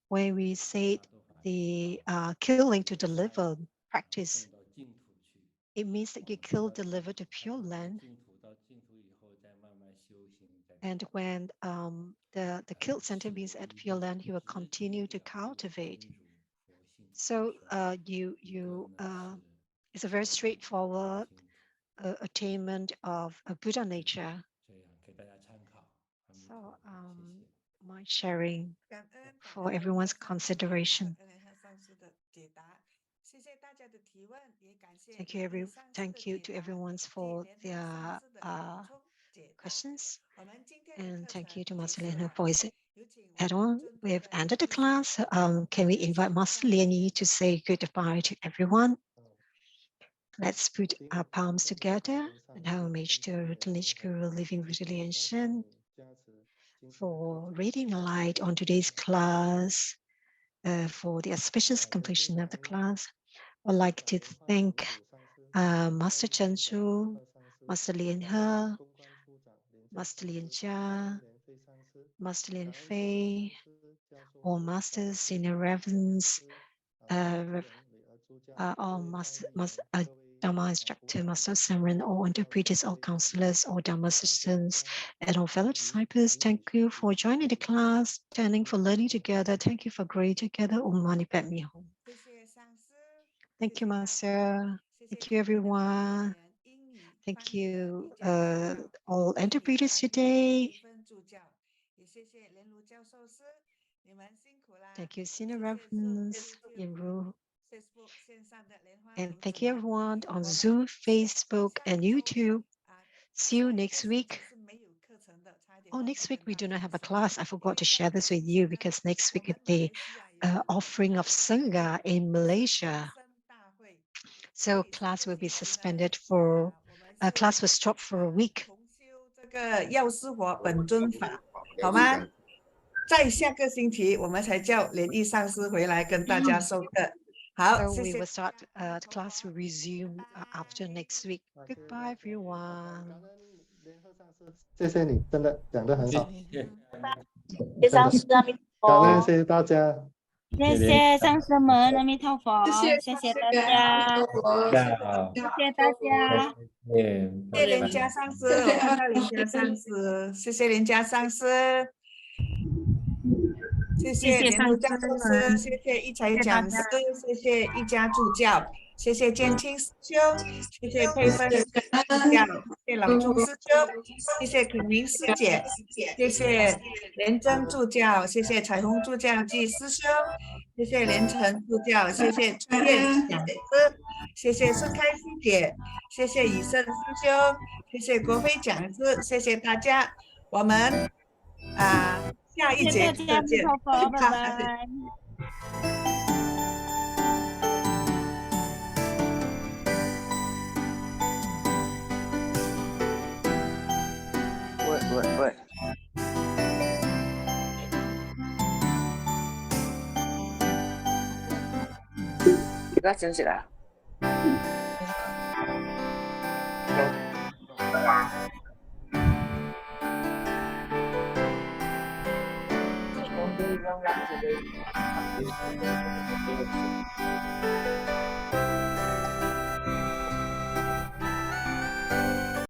When we say the killing to deliver practice, it means that you kill, deliver to Pure Land. And when the killed center means at Pure Land, he will continue to cultivate. So it's a very straightforward attainment of a Buddha nature. So my sharing for everyone's consideration. Thank you to everyone for their questions, and thank you to Master Lian for his add-on. We have ended the class. Can we invite Master Lian to say goodbye to everyone? Let's put our palms together and homage to Lineage Guru Living Resilience for reading the light on today's class, for the auspicious completion of the class. I'd like to thank Master Chen Zhu, Master Lian He, Master Lian Jia, Master Lian Fei, all masters, senior reverends, all Dharma instructor, Master Samran, all interpreters, all counselors, all Dharma assistants, and all fellow disciples. Thank you for joining the class, standing for learning together. Thank you for growing together. Om Mani Padme Hum. Thank you, Master. Thank you, everyone. Thank you, all interpreters today. Thank you, Senior Reverends, Yanru. And thank you, everyone on Zoom, Facebook, and YouTube. See you next week. Oh, next week we do not have a class. I forgot to share this with you because next week is the offering of Sangha in Malaysia. So class will be suspended for, class will stop for a week. 这个药师佛本尊法，好吗？在下个星期我们才叫莲益上师回来跟大家授课。好， So 谢 we 谢。 will start, the class will resume after next week. Goodbye, everyone. 感恩莲和上师，谢谢你，真的讲得很好，谢上师阿弥陀佛，感恩谢谢大家。谢谢上师们，阿弥陀佛，谢谢大家，好，谢谢大家。谢谢莲家上师，我看到莲家上师，谢谢莲家上师，谢谢莲如教授师，谢谢一才讲师，谢谢一家助教，谢谢建清师兄，谢谢佩芬助教，谢谢老朱师兄，谢谢肯明师姐，谢谢莲真助教，谢谢彩虹助教暨师兄，谢谢连城助教，谢谢春燕讲师，谢谢孙开师姐，谢谢以胜师兄，谢谢国飞讲师，谢谢大家，我们下一节谢谢大家，阿弥课见。陀佛，拜拜。喂，而家正式啊？我可以用样子的。